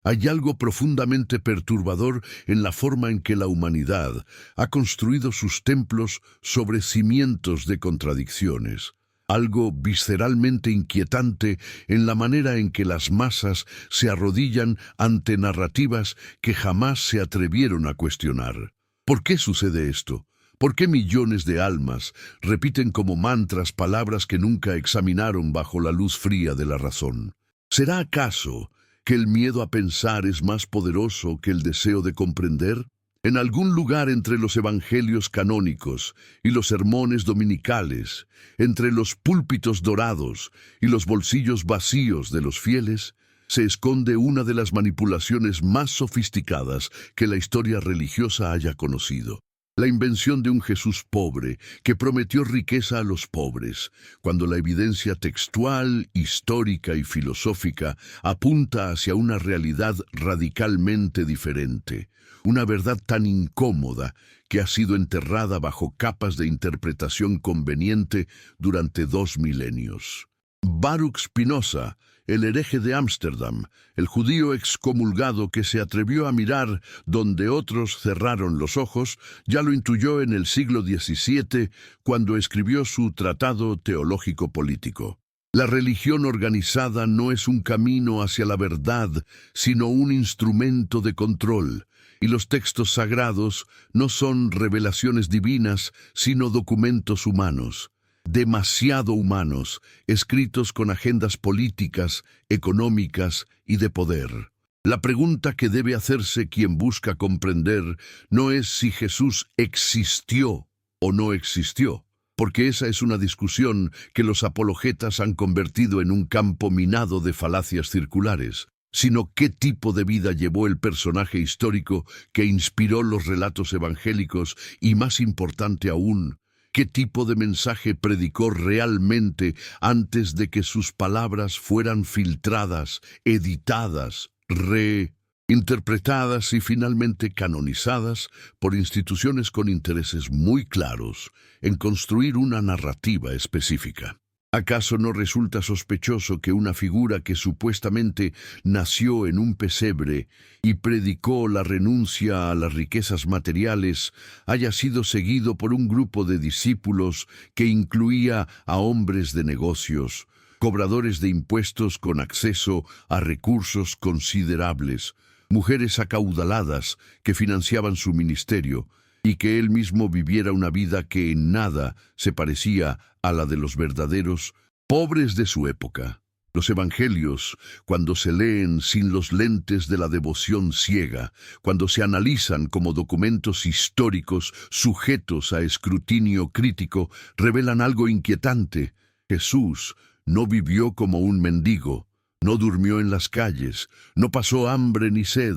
Hay algo profundamente perturbador en la forma en que la humanidad ha construido sus templos sobre cimientos de contradicciones. Algo visceralmente inquietante en la manera en que las masas se arrodillan ante narrativas que jamás se atrevieron a cuestionar. ¿Por qué sucede esto? ¿Por qué millones de almas repiten como mantras palabras que nunca examinaron bajo la luz fría de la razón? ¿Será acaso que el miedo a pensar es más poderoso que el deseo de comprender? En algún lugar entre los evangelios canónicos y los sermones dominicales, entre los púlpitos dorados y los bolsillos vacíos de los fieles, se esconde una de las manipulaciones más sofisticadas que la historia religiosa haya conocido. La invención de un Jesús pobre que prometió riqueza a los pobres, cuando la evidencia textual, histórica y filosófica apunta hacia una realidad radicalmente diferente, una verdad tan incómoda que ha sido enterrada bajo capas de interpretación conveniente durante 2 milenios. Baruch Spinoza, el hereje de Ámsterdam, el judío excomulgado que se atrevió a mirar donde otros cerraron los ojos, ya lo intuyó en el siglo XVII cuando escribió su Tratado Teológico Político. La religión organizada no es un camino hacia la verdad, sino un instrumento de control, y los textos sagrados no son revelaciones divinas, sino documentos humanos. Demasiado humanos, escritos con agendas políticas, económicas y de poder. La pregunta que debe hacerse quien busca comprender no es si Jesús existió o no existió, porque esa es una discusión que los apologetas han convertido en un campo minado de falacias circulares, sino qué tipo de vida llevó el personaje histórico que inspiró los relatos evangélicos y, más importante aún, ¿qué tipo de mensaje predicó realmente antes de que sus palabras fueran filtradas, editadas, reinterpretadas y finalmente canonizadas por instituciones con intereses muy claros en construir una narrativa específica? ¿Acaso no resulta sospechoso que una figura que supuestamente nació en un pesebre y predicó la renuncia a las riquezas materiales haya sido seguido por un grupo de discípulos que incluía a hombres de negocios, cobradores de impuestos con acceso a recursos considerables, mujeres acaudaladas que financiaban su ministerio, y que él mismo viviera una vida que en nada se parecía a la de los verdaderos pobres de su época? Los evangelios, cuando se leen sin los lentes de la devoción ciega, cuando se analizan como documentos históricos sujetos a escrutinio crítico, revelan algo inquietante. Jesús no vivió como un mendigo, no durmió en las calles, no pasó hambre ni sed,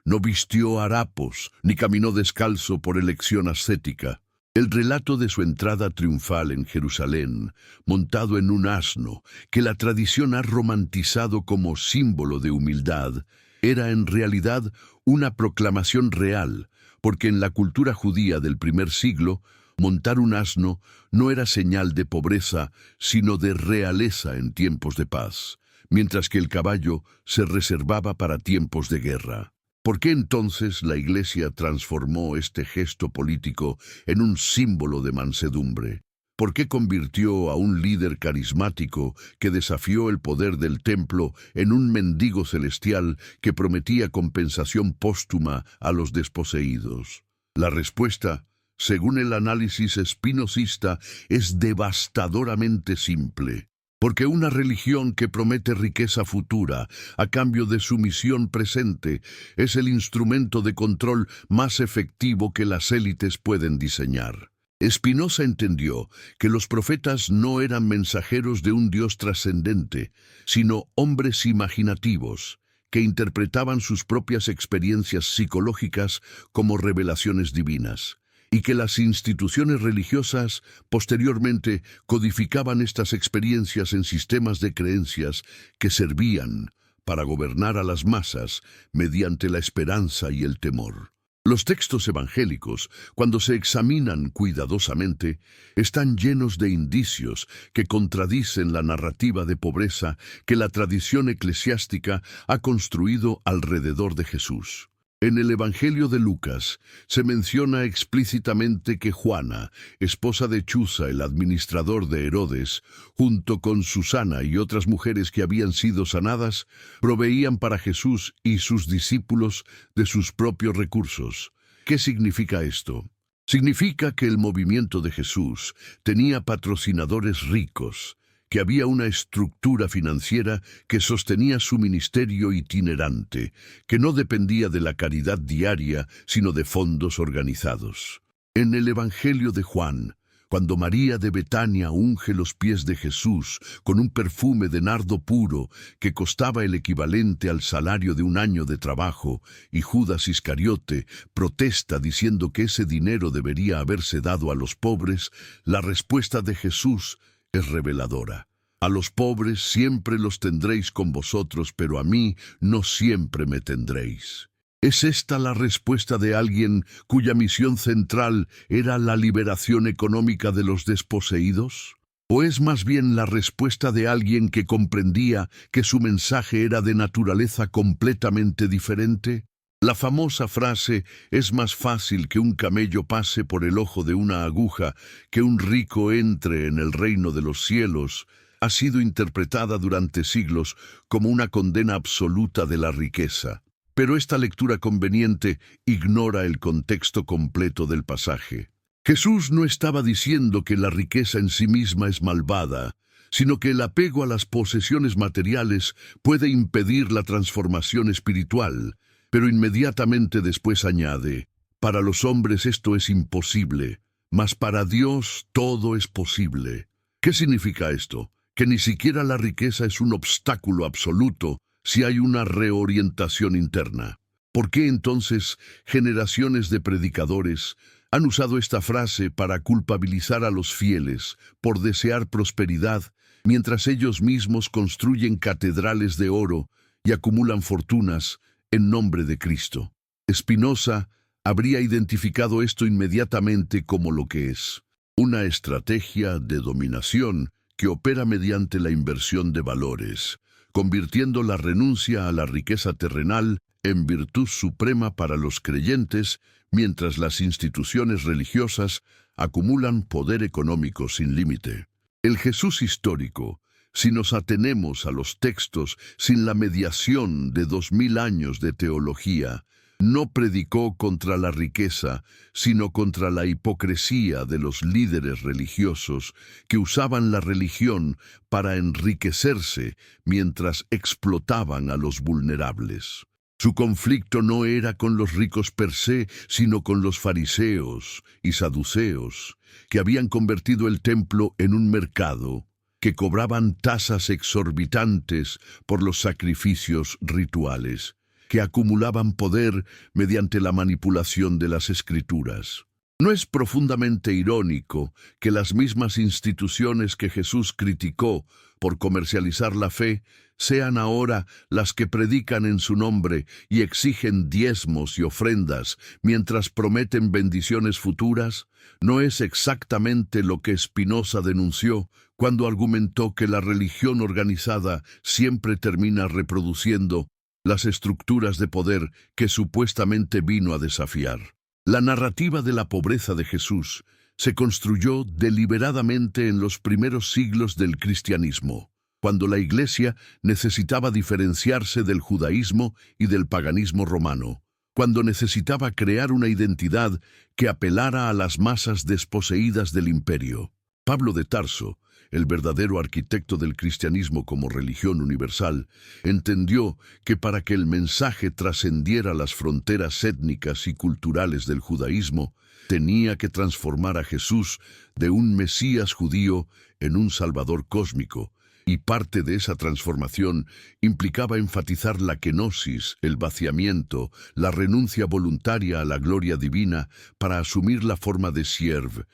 no vistió harapos, ni caminó descalzo por elección ascética. El relato de su entrada triunfal en Jerusalén, montado en un asno, que la tradición ha romantizado como símbolo de humildad, era en realidad una proclamación real, porque en la cultura judía del primer siglo, montar un asno no era señal de pobreza, sino de realeza en tiempos de paz, mientras que el caballo se reservaba para tiempos de guerra. ¿Por qué entonces la Iglesia transformó este gesto político en un símbolo de mansedumbre? ¿Por qué convirtió a un líder carismático que desafió el poder del templo en un mendigo celestial que prometía compensación póstuma a los desposeídos? La respuesta, según el análisis espinosista, es devastadoramente simple. Porque una religión que promete riqueza futura a cambio de sumisión presente es el instrumento de control más efectivo que las élites pueden diseñar. Spinoza entendió que los profetas no eran mensajeros de un Dios trascendente, sino hombres imaginativos, que interpretaban sus propias experiencias psicológicas como revelaciones divinas, y que las instituciones religiosas posteriormente codificaban estas experiencias en sistemas de creencias que servían para gobernar a las masas mediante la esperanza y el temor. Los textos evangélicos, cuando se examinan cuidadosamente, están llenos de indicios que contradicen la narrativa de pobreza que la tradición eclesiástica ha construido alrededor de Jesús. En el Evangelio de Lucas se menciona explícitamente que Juana, esposa de Chuza, el administrador de Herodes, junto con Susana y otras mujeres que habían sido sanadas, proveían para Jesús y sus discípulos de sus propios recursos. ¿Qué significa esto? Significa que el movimiento de Jesús tenía patrocinadores ricos, que había una estructura financiera que sostenía su ministerio itinerante, que no dependía de la caridad diaria, sino de fondos organizados. En el Evangelio de Juan, cuando María de Betania unge los pies de Jesús con un perfume de nardo puro que costaba el equivalente al salario de un año de trabajo, y Judas Iscariote protesta diciendo que ese dinero debería haberse dado a los pobres, la respuesta de Jesús es reveladora. A los pobres siempre los tendréis con vosotros, pero a mí no siempre me tendréis. ¿Es esta la respuesta de alguien cuya misión central era la liberación económica de los desposeídos? ¿O es más bien la respuesta de alguien que comprendía que su mensaje era de naturaleza completamente diferente? La famosa frase, es más fácil que un camello pase por el ojo de una aguja que un rico entre en el reino de los cielos, ha sido interpretada durante siglos como una condena absoluta de la riqueza. Pero esta lectura conveniente ignora el contexto completo del pasaje. Jesús no estaba diciendo que la riqueza en sí misma es malvada, sino que el apego a las posesiones materiales puede impedir la transformación espiritual. Pero inmediatamente después añade, para los hombres esto es imposible, mas para Dios todo es posible. ¿Qué significa esto? Que ni siquiera la riqueza es un obstáculo absoluto si hay una reorientación interna. ¿Por qué entonces generaciones de predicadores han usado esta frase para culpabilizar a los fieles por desear prosperidad, mientras ellos mismos construyen catedrales de oro y acumulan fortunas en nombre de Cristo? Spinoza habría identificado esto inmediatamente como lo que es: una estrategia de dominación que opera mediante la inversión de valores, convirtiendo la renuncia a la riqueza terrenal en virtud suprema para los creyentes, mientras las instituciones religiosas acumulan poder económico sin límite. El Jesús histórico, si nos atenemos a los textos sin la mediación de 2000 años de teología, no predicó contra la riqueza, sino contra la hipocresía de los líderes religiosos que usaban la religión para enriquecerse mientras explotaban a los vulnerables. Su conflicto no era con los ricos per se, sino con los fariseos y saduceos, que habían convertido el templo en un mercado, que cobraban tasas exorbitantes por los sacrificios rituales, que acumulaban poder mediante la manipulación de las Escrituras. ¿No es profundamente irónico que las mismas instituciones que Jesús criticó por comercializar la fe sean ahora las que predican en su nombre y exigen diezmos y ofrendas mientras prometen bendiciones futuras? ¿No es exactamente lo que Spinoza denunció cuando argumentó que la religión organizada siempre termina reproduciendo las estructuras de poder que supuestamente vino a desafiar? La narrativa de la pobreza de Jesús se construyó deliberadamente en los primeros siglos del cristianismo, cuando la Iglesia necesitaba diferenciarse del judaísmo y del paganismo romano, cuando necesitaba crear una identidad que apelara a las masas desposeídas del imperio. Pablo de Tarso, el verdadero arquitecto del cristianismo como religión universal, entendió que para que el mensaje trascendiera las fronteras étnicas y culturales del judaísmo, tenía que transformar a Jesús de un Mesías judío en un Salvador cósmico, y parte de esa transformación implicaba enfatizar la kenosis, el vaciamiento, la renuncia voluntaria a la gloria divina para asumir la forma de siervo.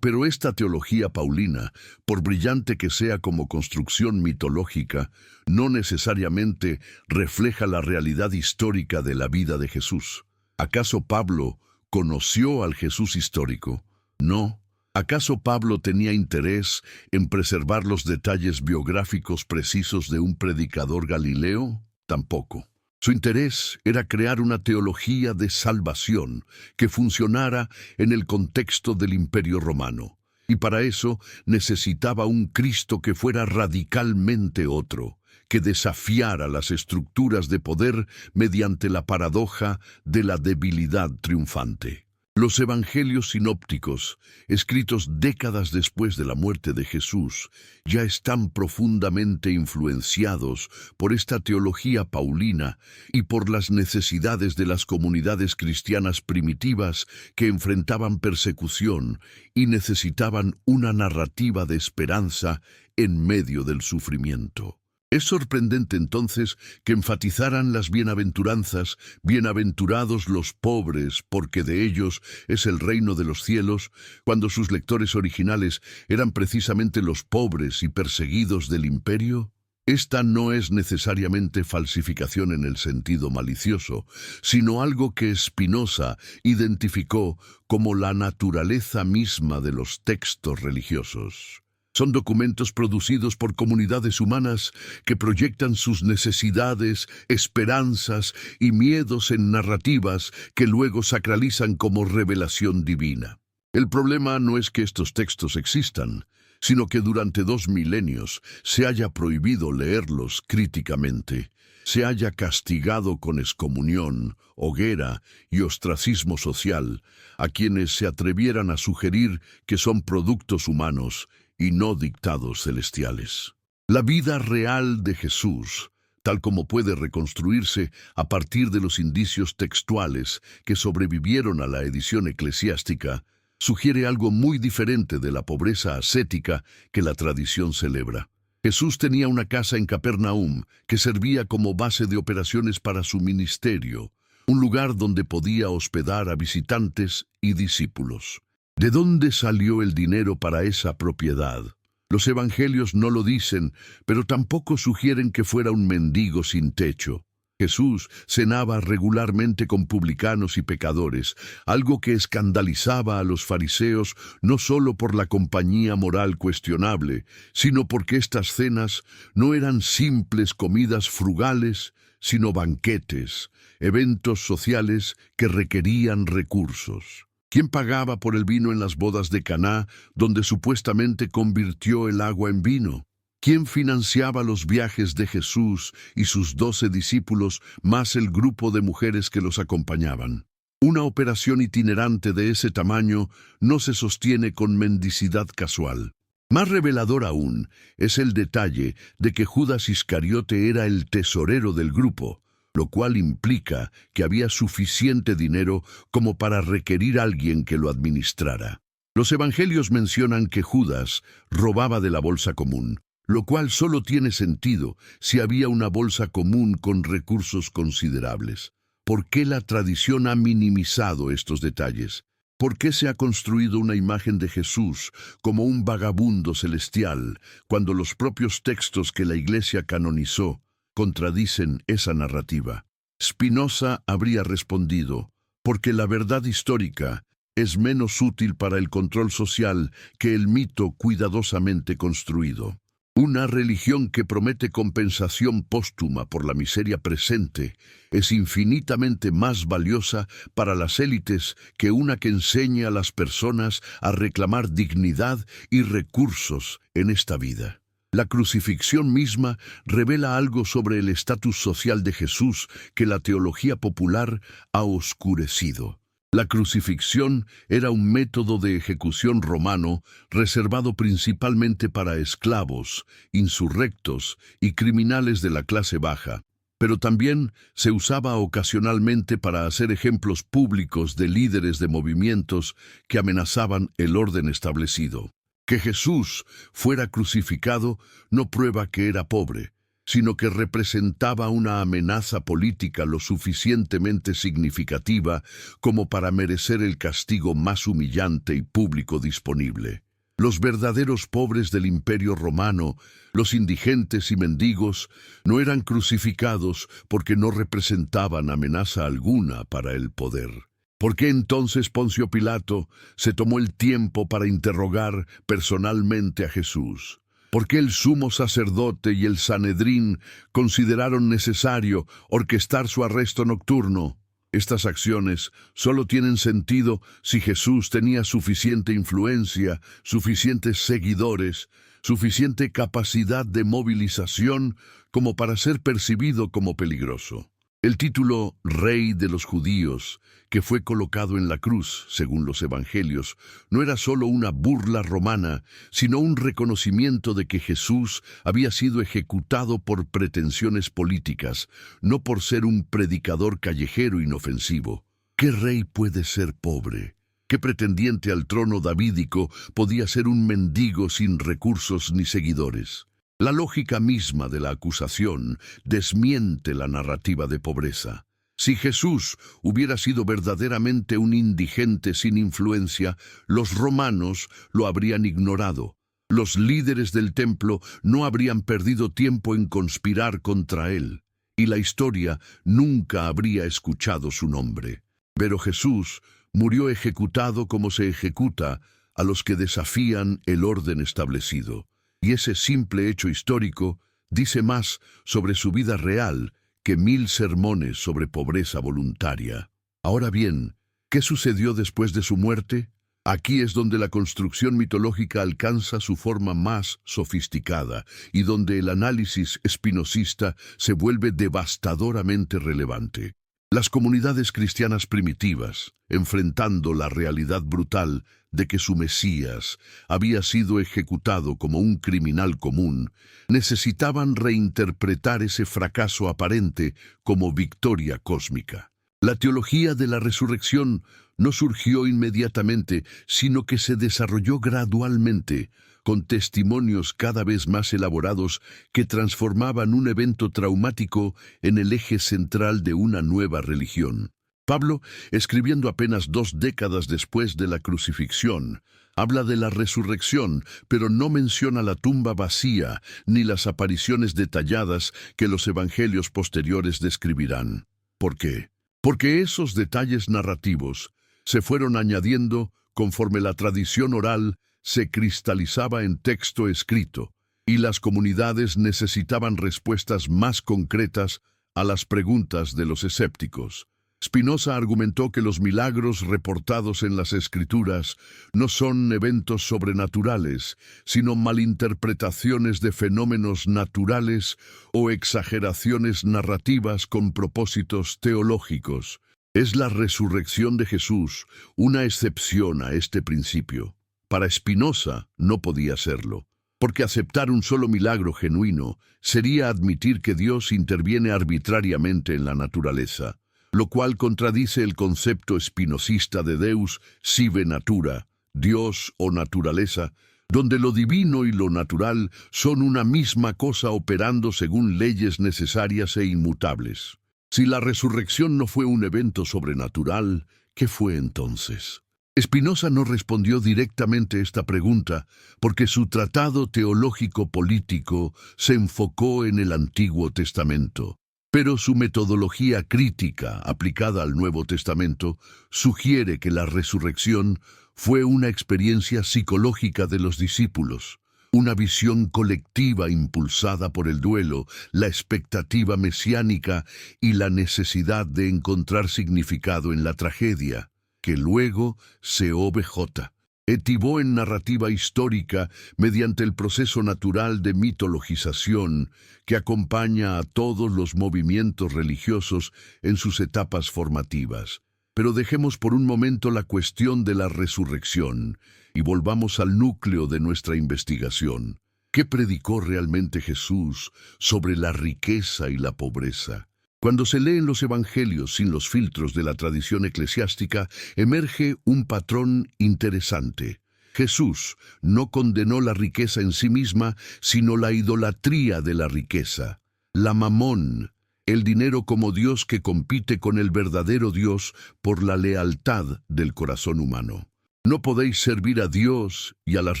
Pero esta teología paulina, por brillante que sea como construcción mitológica, no necesariamente refleja la realidad histórica de la vida de Jesús. ¿Acaso Pablo conoció al Jesús histórico? No. ¿Acaso Pablo tenía interés en preservar los detalles biográficos precisos de un predicador galileo? Tampoco. Su interés era crear una teología de salvación que funcionara en el contexto del Imperio Romano. Y para eso necesitaba un Cristo que fuera radicalmente otro, que desafiara las estructuras de poder mediante la paradoja de la debilidad triunfante. Los evangelios sinópticos, escritos décadas después de la muerte de Jesús, ya están profundamente influenciados por esta teología paulina y por las necesidades de las comunidades cristianas primitivas que enfrentaban persecución y necesitaban una narrativa de esperanza en medio del sufrimiento. Es sorprendente entonces que enfatizaran las bienaventuranzas, bienaventurados los pobres, porque de ellos es el reino de los cielos, cuando sus lectores originales eran precisamente los pobres y perseguidos del imperio. Esta no es necesariamente falsificación en el sentido malicioso, sino algo que Spinoza identificó como la naturaleza misma de los textos religiosos. Son documentos producidos por comunidades humanas que proyectan sus necesidades, esperanzas y miedos en narrativas que luego sacralizan como revelación divina. El problema no es que estos textos existan, sino que durante 2 milenios se haya prohibido leerlos críticamente, se haya castigado con excomunión, hoguera y ostracismo social a quienes se atrevieran a sugerir que son productos humanos y no dictados celestiales. La vida real de Jesús, tal como puede reconstruirse a partir de los indicios textuales que sobrevivieron a la edición eclesiástica, sugiere algo muy diferente de la pobreza ascética que la tradición celebra. Jesús tenía una casa en Capernaum que servía como base de operaciones para su ministerio, un lugar donde podía hospedar a visitantes y discípulos. ¿De dónde salió el dinero para esa propiedad? Los evangelios no lo dicen, pero tampoco sugieren que fuera un mendigo sin techo. Jesús cenaba regularmente con publicanos y pecadores, algo que escandalizaba a los fariseos no solo por la compañía moral cuestionable, sino porque estas cenas no eran simples comidas frugales, sino banquetes, eventos sociales que requerían recursos. ¿Quién pagaba por el vino en las bodas de Caná, donde supuestamente convirtió el agua en vino? ¿Quién financiaba los viajes de Jesús y sus 12 discípulos, más el grupo de mujeres que los acompañaban? Una operación itinerante de ese tamaño no se sostiene con mendicidad casual. Más revelador aún es el detalle de que Judas Iscariote era el tesorero del grupo, lo cual implica que había suficiente dinero como para requerir a alguien que lo administrara. Los evangelios mencionan que Judas robaba de la bolsa común, lo cual solo tiene sentido si había una bolsa común con recursos considerables. ¿Por qué la tradición ha minimizado estos detalles? ¿Por qué se ha construido una imagen de Jesús como un vagabundo celestial, cuando los propios textos que la Iglesia canonizó contradicen esa narrativa? Spinoza habría respondido, porque la verdad histórica es menos útil para el control social que el mito cuidadosamente construido. Una religión que promete compensación póstuma por la miseria presente es infinitamente más valiosa para las élites que una que enseñe a las personas a reclamar dignidad y recursos en esta vida. La crucifixión misma revela algo sobre el estatus social de Jesús que la teología popular ha oscurecido. La crucifixión era un método de ejecución romano reservado principalmente para esclavos, insurrectos y criminales de la clase baja, pero también se usaba ocasionalmente para hacer ejemplos públicos de líderes de movimientos que amenazaban el orden establecido. Que Jesús fuera crucificado no prueba que era pobre, sino que representaba una amenaza política lo suficientemente significativa como para merecer el castigo más humillante y público disponible. Los verdaderos pobres del Imperio Romano, los indigentes y mendigos, no eran crucificados porque no representaban amenaza alguna para el poder. ¿Por qué entonces Poncio Pilato se tomó el tiempo para interrogar personalmente a Jesús? ¿Por qué el sumo sacerdote y el Sanedrín consideraron necesario orquestar su arresto nocturno? Estas acciones solo tienen sentido si Jesús tenía suficiente influencia, suficientes seguidores, suficiente capacidad de movilización como para ser percibido como peligroso. El título Rey de los Judíos, que fue colocado en la cruz, según los evangelios, no era solo una burla romana, sino un reconocimiento de que Jesús había sido ejecutado por pretensiones políticas, no por ser un predicador callejero inofensivo. ¿Qué rey puede ser pobre? ¿Qué pretendiente al trono davídico podía ser un mendigo sin recursos ni seguidores? La lógica misma de la acusación desmiente la narrativa de pobreza. Si Jesús hubiera sido verdaderamente un indigente sin influencia, los romanos lo habrían ignorado. Los líderes del templo no habrían perdido tiempo en conspirar contra él, y la historia nunca habría escuchado su nombre. Pero Jesús murió ejecutado como se ejecuta a los que desafían el orden establecido. Y ese simple hecho histórico dice más sobre su vida real que 1000 sermones sobre pobreza voluntaria. Ahora bien, ¿qué sucedió después de su muerte? Aquí es donde la construcción mitológica alcanza su forma más sofisticada y donde el análisis espinosista se vuelve devastadoramente relevante. Las comunidades cristianas primitivas, enfrentando la realidad brutal de que su Mesías había sido ejecutado como un criminal común, necesitaban reinterpretar ese fracaso aparente como victoria cósmica. La teología de la resurrección no surgió inmediatamente, sino que se desarrolló gradualmente, con testimonios cada vez más elaborados que transformaban un evento traumático en el eje central de una nueva religión. Pablo, escribiendo apenas 2 décadas después de la crucifixión, habla de la resurrección, pero no menciona la tumba vacía ni las apariciones detalladas que los evangelios posteriores describirán. ¿Por qué? Porque esos detalles narrativos se fueron añadiendo conforme la tradición oral se cristalizaba en texto escrito, y las comunidades necesitaban respuestas más concretas a las preguntas de los escépticos. Spinoza argumentó que los milagros reportados en las Escrituras no son eventos sobrenaturales, sino malinterpretaciones de fenómenos naturales o exageraciones narrativas con propósitos teológicos. ¿Es la resurrección de Jesús una excepción a este principio? Para Spinoza no podía serlo, porque aceptar un solo milagro genuino sería admitir que Dios interviene arbitrariamente en la naturaleza, lo cual contradice el concepto espinosista de Deus sive natura, Dios o naturaleza, donde lo divino y lo natural son una misma cosa operando según leyes necesarias e inmutables. Si la resurrección no fue un evento sobrenatural, ¿qué fue entonces? Spinoza no respondió directamente esta pregunta porque su tratado teológico-político se enfocó en el Antiguo Testamento. Pero su metodología crítica aplicada al Nuevo Testamento sugiere que la resurrección fue una experiencia psicológica de los discípulos, una visión colectiva impulsada por el duelo, la expectativa mesiánica y la necesidad de encontrar significado en la tragedia, que luego se OBJ. Etivó en narrativa histórica mediante el proceso natural de mitologización que acompaña a todos los movimientos religiosos en sus etapas formativas. Pero dejemos por un momento la cuestión de la resurrección y volvamos al núcleo de nuestra investigación. ¿Qué predicó realmente Jesús sobre la riqueza y la pobreza? Cuando se leen los evangelios sin los filtros de la tradición eclesiástica, emerge un patrón interesante. Jesús no condenó la riqueza en sí misma, sino la idolatría de la riqueza, la mamón, el dinero como Dios que compite con el verdadero Dios por la lealtad del corazón humano. No podéis servir a Dios y a las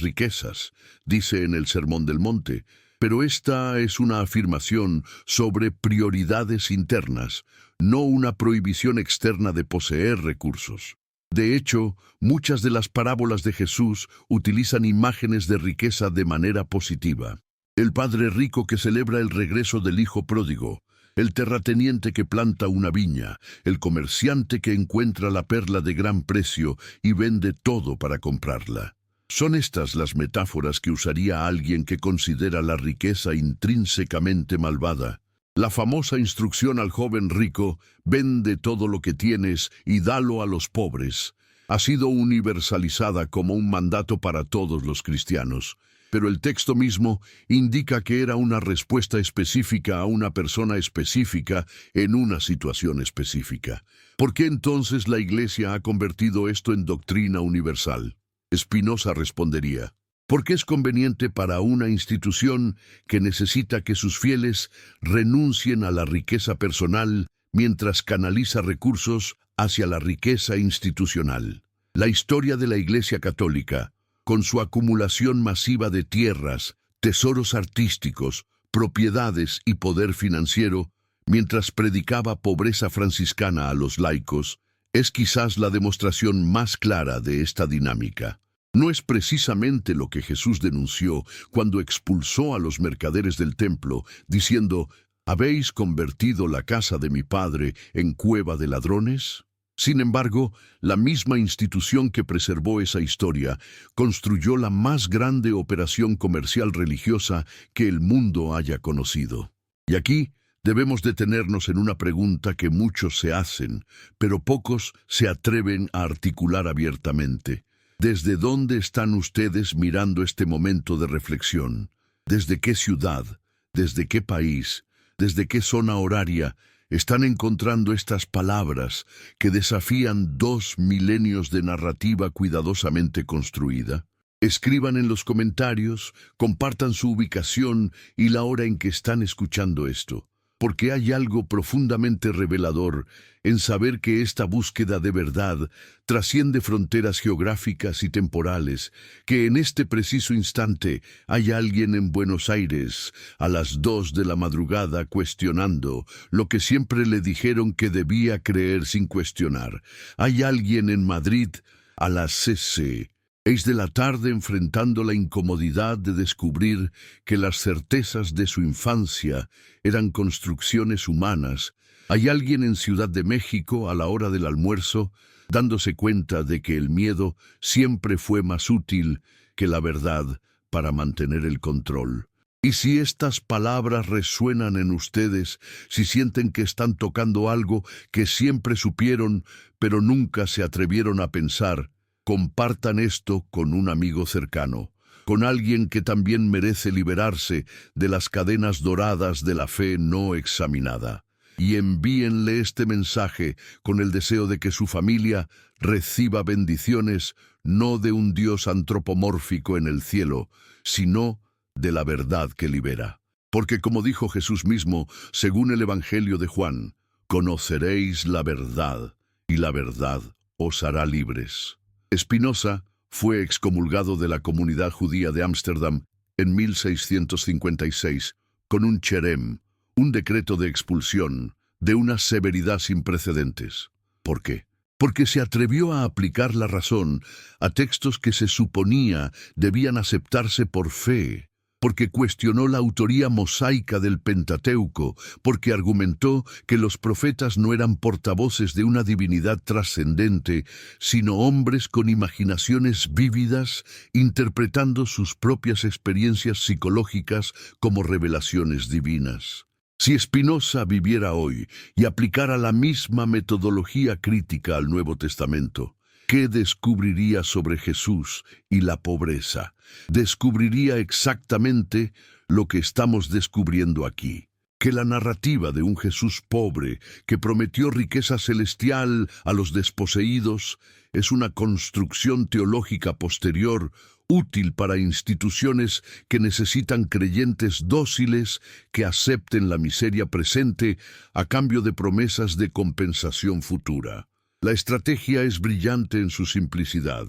riquezas, dice en el Sermón del Monte, pero esta es una afirmación sobre prioridades internas, no una prohibición externa de poseer recursos. De hecho, muchas de las parábolas de Jesús utilizan imágenes de riqueza de manera positiva. El padre rico que celebra el regreso del hijo pródigo, el terrateniente que planta una viña, el comerciante que encuentra la perla de gran precio y vende todo para comprarla. Son estas las metáforas que usaría alguien que considera la riqueza intrínsecamente malvada. La famosa instrucción al joven rico, vende todo lo que tienes y dalo a los pobres, ha sido universalizada como un mandato para todos los cristianos. Pero el texto mismo indica que era una respuesta específica a una persona específica en una situación específica. ¿Por qué entonces la Iglesia ha convertido esto en doctrina universal? Spinoza respondería, porque es conveniente para una institución que necesita que sus fieles renuncien a la riqueza personal mientras canaliza recursos hacia la riqueza institucional. La historia de la Iglesia Católica, con su acumulación masiva de tierras, tesoros artísticos, propiedades y poder financiero, mientras predicaba pobreza franciscana a los laicos, es quizás la demostración más clara de esta dinámica. No es precisamente lo que Jesús denunció cuando expulsó a los mercaderes del templo, diciendo, ¿habéis convertido la casa de mi padre en cueva de ladrones? Sin embargo, la misma institución que preservó esa historia construyó la más grande operación comercial religiosa que el mundo haya conocido. Y aquí debemos detenernos en una pregunta que muchos se hacen, pero pocos se atreven a articular abiertamente. ¿Desde dónde están ustedes mirando este momento de reflexión? ¿Desde qué ciudad? ¿Desde qué país? ¿Desde qué zona horaria están encontrando estas palabras que desafían 2 milenios de narrativa cuidadosamente construida? Escriban en los comentarios, compartan su ubicación y la hora en que están escuchando esto, porque hay algo profundamente revelador en saber que esta búsqueda de verdad trasciende fronteras geográficas y temporales, que en este preciso instante hay alguien en Buenos Aires a las 2 de la madrugada cuestionando lo que siempre le dijeron que debía creer sin cuestionar. Hay alguien en Madrid a las 6 de la tarde enfrentando la incomodidad de descubrir que las certezas de su infancia eran construcciones humanas. Hay alguien en Ciudad de México a la hora del almuerzo dándose cuenta de que el miedo siempre fue más útil que la verdad para mantener el control. Y si estas palabras resuenan en ustedes, si sienten que están tocando algo que siempre supieron pero nunca se atrevieron a pensar, compartan esto con un amigo cercano, con alguien que también merece liberarse de las cadenas doradas de la fe no examinada. Y envíenle este mensaje con el deseo de que su familia reciba bendiciones no de un Dios antropomórfico en el cielo, sino de la verdad que libera. Porque como dijo Jesús mismo, según el Evangelio de Juan, conoceréis la verdad, y la verdad os hará libres. Spinoza fue excomulgado de la comunidad judía de Ámsterdam en 1656 con un cherem, un decreto de expulsión, de una severidad sin precedentes. ¿Por qué? Porque se atrevió a aplicar la razón a textos que se suponía debían aceptarse por fe, porque cuestionó la autoría mosaica del Pentateuco, porque argumentó que los profetas no eran portavoces de una divinidad trascendente, sino hombres con imaginaciones vívidas, interpretando sus propias experiencias psicológicas como revelaciones divinas. Si Spinoza viviera hoy y aplicara la misma metodología crítica al Nuevo Testamento, ¿qué descubriría sobre Jesús y la pobreza? Descubriría exactamente lo que estamos descubriendo aquí, que la narrativa de un Jesús pobre que prometió riqueza celestial a los desposeídos es una construcción teológica posterior útil para instituciones que necesitan creyentes dóciles que acepten la miseria presente a cambio de promesas de compensación futura. La estrategia es brillante en su simplicidad.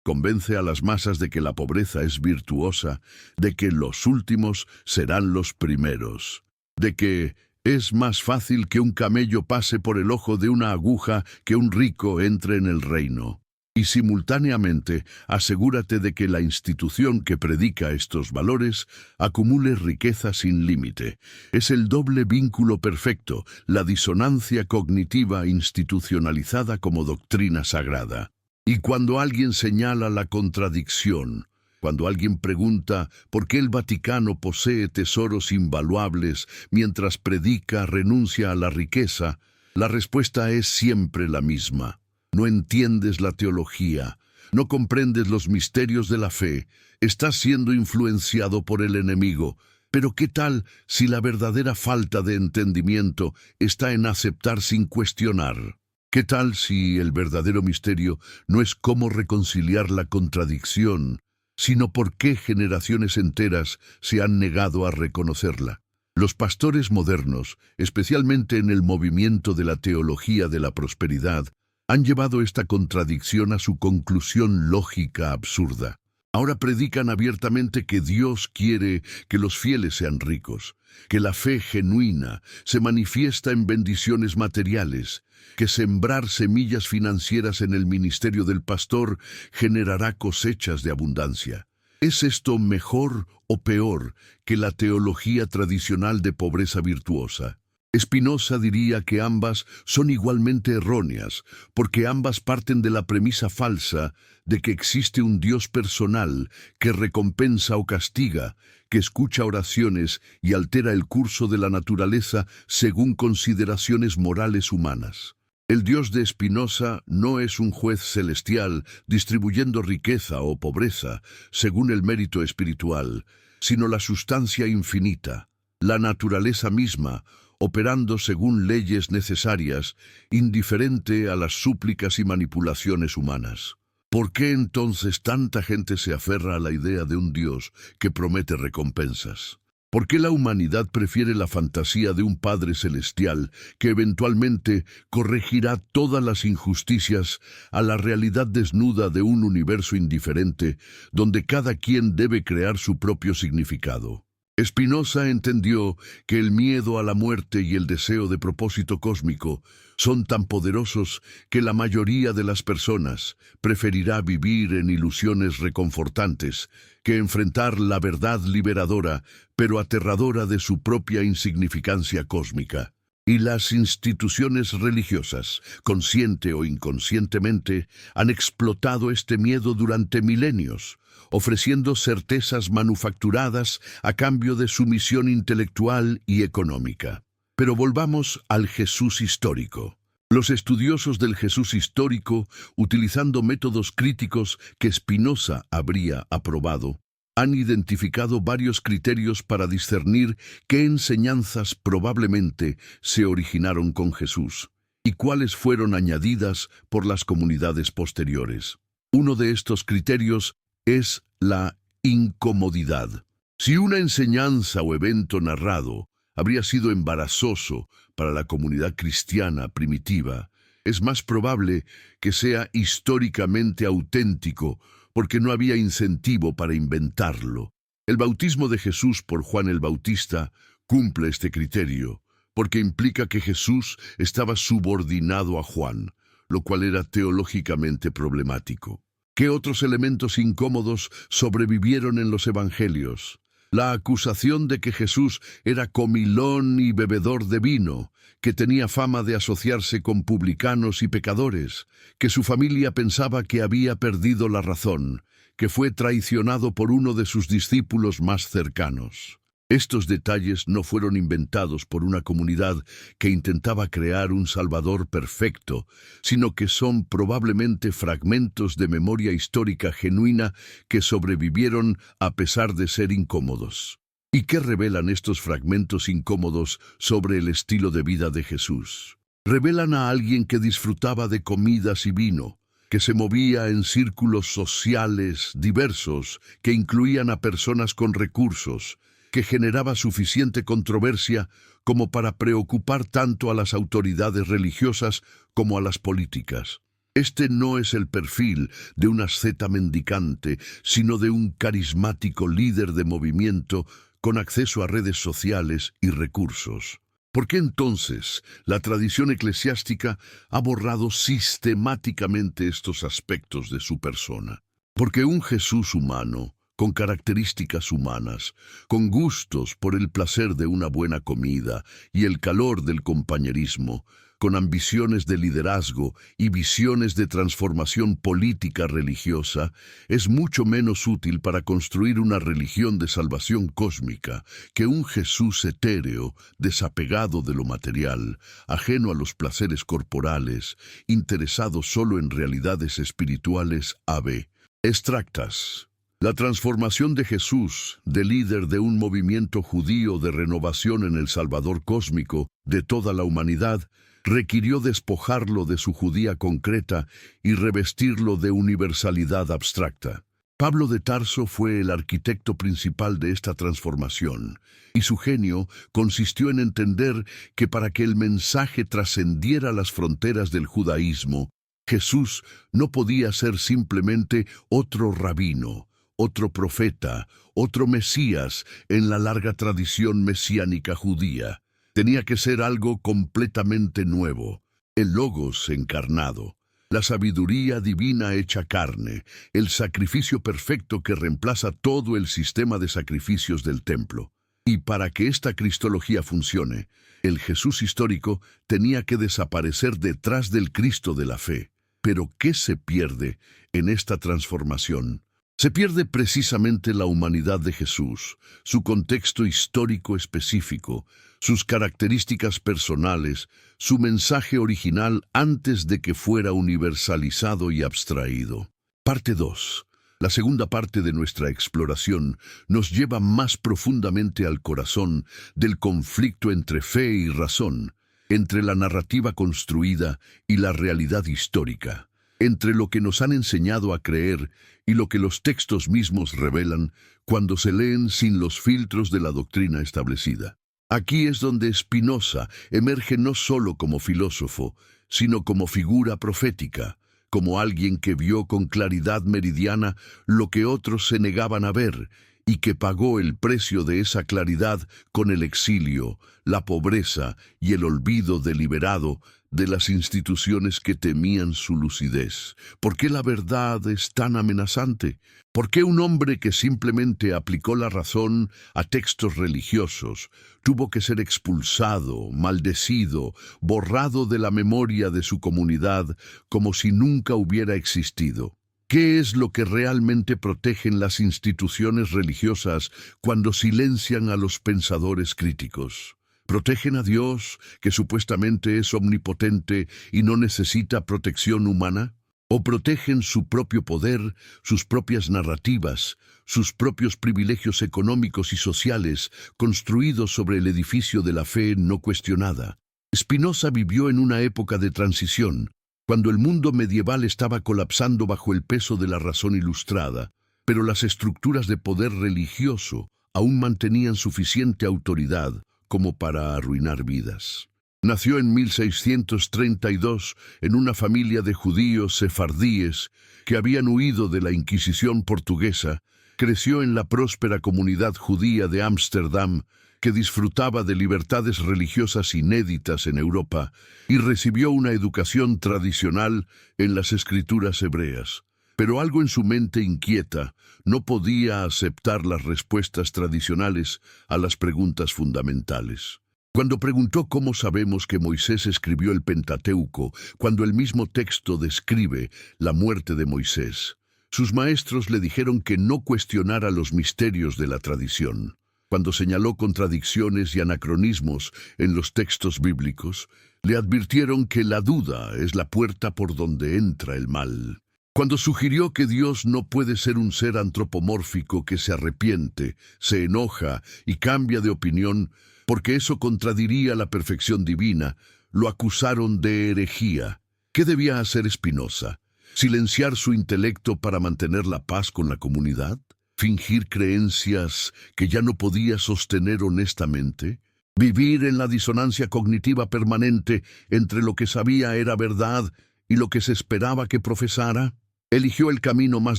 Convence a las masas de que la pobreza es virtuosa, de que los últimos serán los primeros, de que es más fácil que un camello pase por el ojo de una aguja que un rico entre en el reino. Y simultáneamente asegúrate de que la institución que predica estos valores acumule riqueza sin límite. Es el doble vínculo perfecto, la disonancia cognitiva institucionalizada como doctrina sagrada. Y cuando alguien señala la contradicción, cuando alguien pregunta por qué el Vaticano posee tesoros invaluables mientras predica renuncia a la riqueza, la respuesta es siempre la misma. No entiendes la teología, no comprendes los misterios de la fe, estás siendo influenciado por el enemigo. Pero ¿qué tal si la verdadera falta de entendimiento está en aceptar sin cuestionar? ¿Qué tal si el verdadero misterio no es cómo reconciliar la contradicción, sino por qué generaciones enteras se han negado a reconocerla? Los pastores modernos, especialmente en el movimiento de la teología de la prosperidad, han llevado esta contradicción a su conclusión lógica absurda. Ahora predican abiertamente que Dios quiere que los fieles sean ricos, que la fe genuina se manifiesta en bendiciones materiales, que sembrar semillas financieras en el ministerio del pastor generará cosechas de abundancia. ¿Es esto mejor o peor que la teología tradicional de pobreza virtuosa? Spinoza diría que ambas son igualmente erróneas, porque ambas parten de la premisa falsa de que existe un Dios personal que recompensa o castiga, que escucha oraciones y altera el curso de la naturaleza según consideraciones morales humanas. El Dios de Spinoza no es un juez celestial distribuyendo riqueza o pobreza según el mérito espiritual, sino la sustancia infinita, la naturaleza misma, operando según leyes necesarias, indiferente a las súplicas y manipulaciones humanas. ¿Por qué entonces tanta gente se aferra a la idea de un Dios que promete recompensas? ¿Por qué la humanidad prefiere la fantasía de un Padre Celestial que eventualmente corregirá todas las injusticias a la realidad desnuda de un universo indiferente donde cada quien debe crear su propio significado? Spinoza entendió que el miedo a la muerte y el deseo de propósito cósmico son tan poderosos que la mayoría de las personas preferirá vivir en ilusiones reconfortantes que enfrentar la verdad liberadora, pero aterradora de su propia insignificancia cósmica. Y las instituciones religiosas, consciente o inconscientemente, han explotado este miedo durante milenios, ofreciendo certezas manufacturadas a cambio de sumisión intelectual y económica. Pero volvamos al Jesús histórico. Los estudiosos del Jesús histórico, utilizando métodos críticos que Spinoza habría aprobado, han identificado varios criterios para discernir qué enseñanzas probablemente se originaron con Jesús y cuáles fueron añadidas por las comunidades posteriores. Uno de estos criterios es la incomodidad. Si una enseñanza o evento narrado habría sido embarazoso para la comunidad cristiana primitiva, es más probable que sea históricamente auténtico porque no había incentivo para inventarlo. El bautismo de Jesús por Juan el Bautista cumple este criterio, porque implica que Jesús estaba subordinado a Juan, lo cual era teológicamente problemático. ¿Qué otros elementos incómodos sobrevivieron en los evangelios? La acusación de que Jesús era comilón y bebedor de vino, que tenía fama de asociarse con publicanos y pecadores, que su familia pensaba que había perdido la razón, que fue traicionado por uno de sus discípulos más cercanos. Estos detalles no fueron inventados por una comunidad que intentaba crear un Salvador perfecto, sino que son probablemente fragmentos de memoria histórica genuina que sobrevivieron a pesar de ser incómodos. ¿Y qué revelan estos fragmentos incómodos sobre el estilo de vida de Jesús? Revelan a alguien que disfrutaba de comidas y vino, que se movía en círculos sociales diversos que incluían a personas con recursos, que generaba suficiente controversia como para preocupar tanto a las autoridades religiosas como a las políticas. Este no es el perfil de un asceta mendicante, sino de un carismático líder de movimiento con acceso a redes sociales y recursos. ¿Por qué entonces la tradición eclesiástica ha borrado sistemáticamente estos aspectos de su persona? Porque un Jesús humano, con características humanas, con gustos por el placer de una buena comida y el calor del compañerismo, con ambiciones de liderazgo y visiones de transformación política religiosa, es mucho menos útil para construir una religión de salvación cósmica que un Jesús etéreo, desapegado de lo material, ajeno a los placeres corporales, interesado solo en realidades espirituales a.b. Extractas. La transformación de Jesús, de líder de un movimiento judío de renovación en el Salvador cósmico de toda la humanidad, requirió despojarlo de su judía concreta y revestirlo de universalidad abstracta. Pablo de Tarso fue el arquitecto principal de esta transformación, y su genio consistió en entender que para que el mensaje trascendiera las fronteras del judaísmo, Jesús no podía ser simplemente otro rabino, otro profeta, otro Mesías en la larga tradición mesiánica judía. Tenía que ser algo completamente nuevo, el Logos encarnado, la sabiduría divina hecha carne, el sacrificio perfecto que reemplaza todo el sistema de sacrificios del templo. Y para que esta cristología funcione, el Jesús histórico tenía que desaparecer detrás del Cristo de la fe. Pero ¿qué se pierde en esta transformación? Se pierde precisamente la humanidad de Jesús, su contexto histórico específico, sus características personales, su mensaje original antes de que fuera universalizado y abstraído. Parte 2. La segunda parte de nuestra exploración nos lleva más profundamente al corazón del conflicto entre fe y razón, entre la narrativa construida y la realidad histórica, entre lo que nos han enseñado a creer y lo que los textos mismos revelan cuando se leen sin los filtros de la doctrina establecida. Aquí es donde Spinoza emerge no solo como filósofo, sino como figura profética, como alguien que vio con claridad meridiana lo que otros se negaban a ver y que pagó el precio de esa claridad con el exilio, la pobreza y el olvido deliberado de las instituciones que temían su lucidez. ¿Por qué la verdad es tan amenazante? ¿Por qué un hombre que simplemente aplicó la razón a textos religiosos tuvo que ser expulsado, maldecido, borrado de la memoria de su comunidad como si nunca hubiera existido? ¿Qué es lo que realmente protegen las instituciones religiosas cuando silencian a los pensadores críticos? ¿Protegen a Dios, que supuestamente es omnipotente y no necesita protección humana? ¿O protegen su propio poder, sus propias narrativas, sus propios privilegios económicos y sociales construidos sobre el edificio de la fe no cuestionada? Spinoza vivió en una época de transición, cuando el mundo medieval estaba colapsando bajo el peso de la razón ilustrada, pero las estructuras de poder religioso aún mantenían suficiente autoridad como para arruinar vidas. Nació en 1632 en una familia de judíos sefardíes que habían huido de la Inquisición portuguesa. Creció en la próspera comunidad judía de Ámsterdam, que disfrutaba de libertades religiosas inéditas en Europa, y recibió una educación tradicional en las escrituras hebreas. Pero algo en su mente inquieta no podía aceptar las respuestas tradicionales a las preguntas fundamentales. Cuando preguntó cómo sabemos que Moisés escribió el Pentateuco, cuando el mismo texto describe la muerte de Moisés, sus maestros le dijeron que no cuestionara los misterios de la tradición. Cuando señaló contradicciones y anacronismos en los textos bíblicos, le advirtieron que la duda es la puerta por donde entra el mal. Cuando sugirió que Dios no puede ser un ser antropomórfico que se arrepiente, se enoja y cambia de opinión, porque eso contradiría la perfección divina, lo acusaron de herejía. ¿Qué debía hacer Spinoza? ¿Silenciar su intelecto para mantener la paz con la comunidad? ¿Fingir creencias que ya no podía sostener honestamente? ¿Vivir en la disonancia cognitiva permanente entre lo que sabía era verdad y lo que se esperaba que profesara, eligió el camino más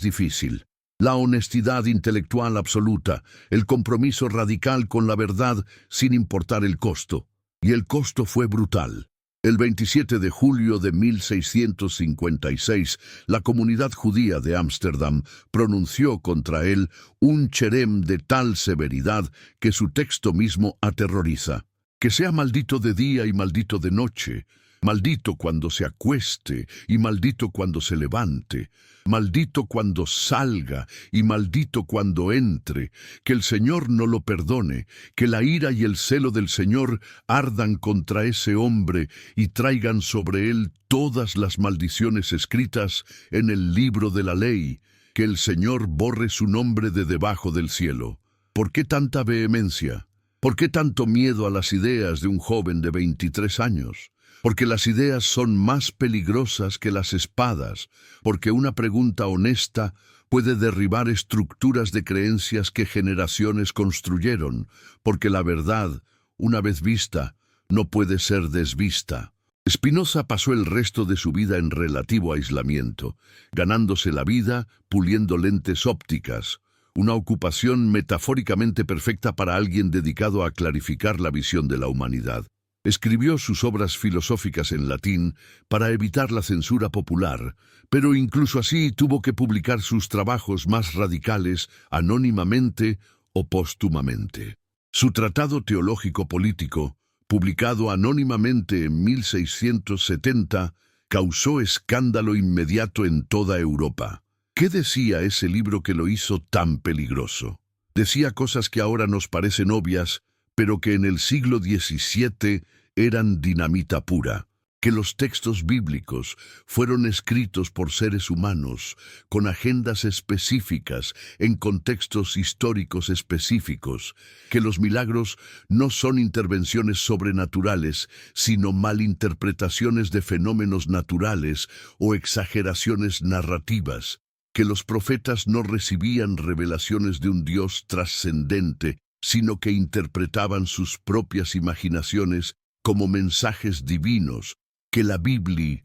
difícil: la honestidad intelectual absoluta, el compromiso radical con la verdad sin importar el costo. Y el costo fue brutal. El 27 de julio de 1656, la comunidad judía de Ámsterdam pronunció contra él un cherem de tal severidad que su texto mismo aterroriza: que sea maldito de día y maldito de noche, maldito cuando se acueste y maldito cuando se levante, maldito cuando salga y maldito cuando entre, que el Señor no lo perdone, que la ira y el celo del Señor ardan contra ese hombre y traigan sobre él todas las maldiciones escritas en el libro de la ley, que el Señor borre su nombre de debajo del cielo. ¿Por qué tanta vehemencia? ¿Por qué tanto miedo a las ideas de un joven de 23 años? Porque las ideas son más peligrosas que las espadas, porque una pregunta honesta puede derribar estructuras de creencias que generaciones construyeron, porque la verdad, una vez vista, no puede ser desvista. Spinoza pasó el resto de su vida en relativo aislamiento, ganándose la vida puliendo lentes ópticas, una ocupación metafóricamente perfecta para alguien dedicado a clarificar la visión de la humanidad. Escribió sus obras filosóficas en latín para evitar la censura popular, pero incluso así tuvo que publicar sus trabajos más radicales anónimamente o póstumamente. Su tratado teológico político, publicado anónimamente en 1670, causó escándalo inmediato en toda Europa. ¿Qué decía ese libro que lo hizo tan peligroso? Decía cosas que ahora nos parecen obvias, pero que en el siglo XVII eran dinamita pura, que los textos bíblicos fueron escritos por seres humanos, con agendas específicas, en contextos históricos específicos, que los milagros no son intervenciones sobrenaturales, sino malinterpretaciones de fenómenos naturales o exageraciones narrativas, que los profetas no recibían revelaciones de un Dios trascendente, sino que interpretaban sus propias imaginaciones como mensajes divinos, que la Biblia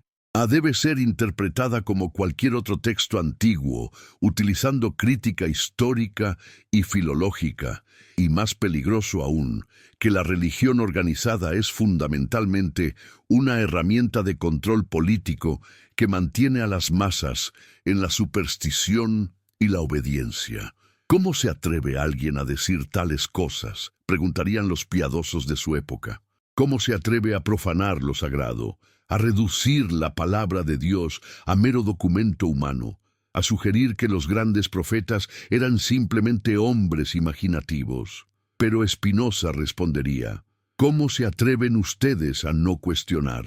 debe ser interpretada como cualquier otro texto antiguo, utilizando crítica histórica y filológica, y más peligroso aún, que la religión organizada es fundamentalmente una herramienta de control político que mantiene a las masas en la superstición y la obediencia. ¿Cómo se atreve alguien a decir tales cosas?, preguntarían los piadosos de su época. ¿Cómo se atreve a profanar lo sagrado, a reducir la palabra de Dios a mero documento humano, a sugerir que los grandes profetas eran simplemente hombres imaginativos? Pero Spinoza respondería: ¿cómo se atreven ustedes a no cuestionar?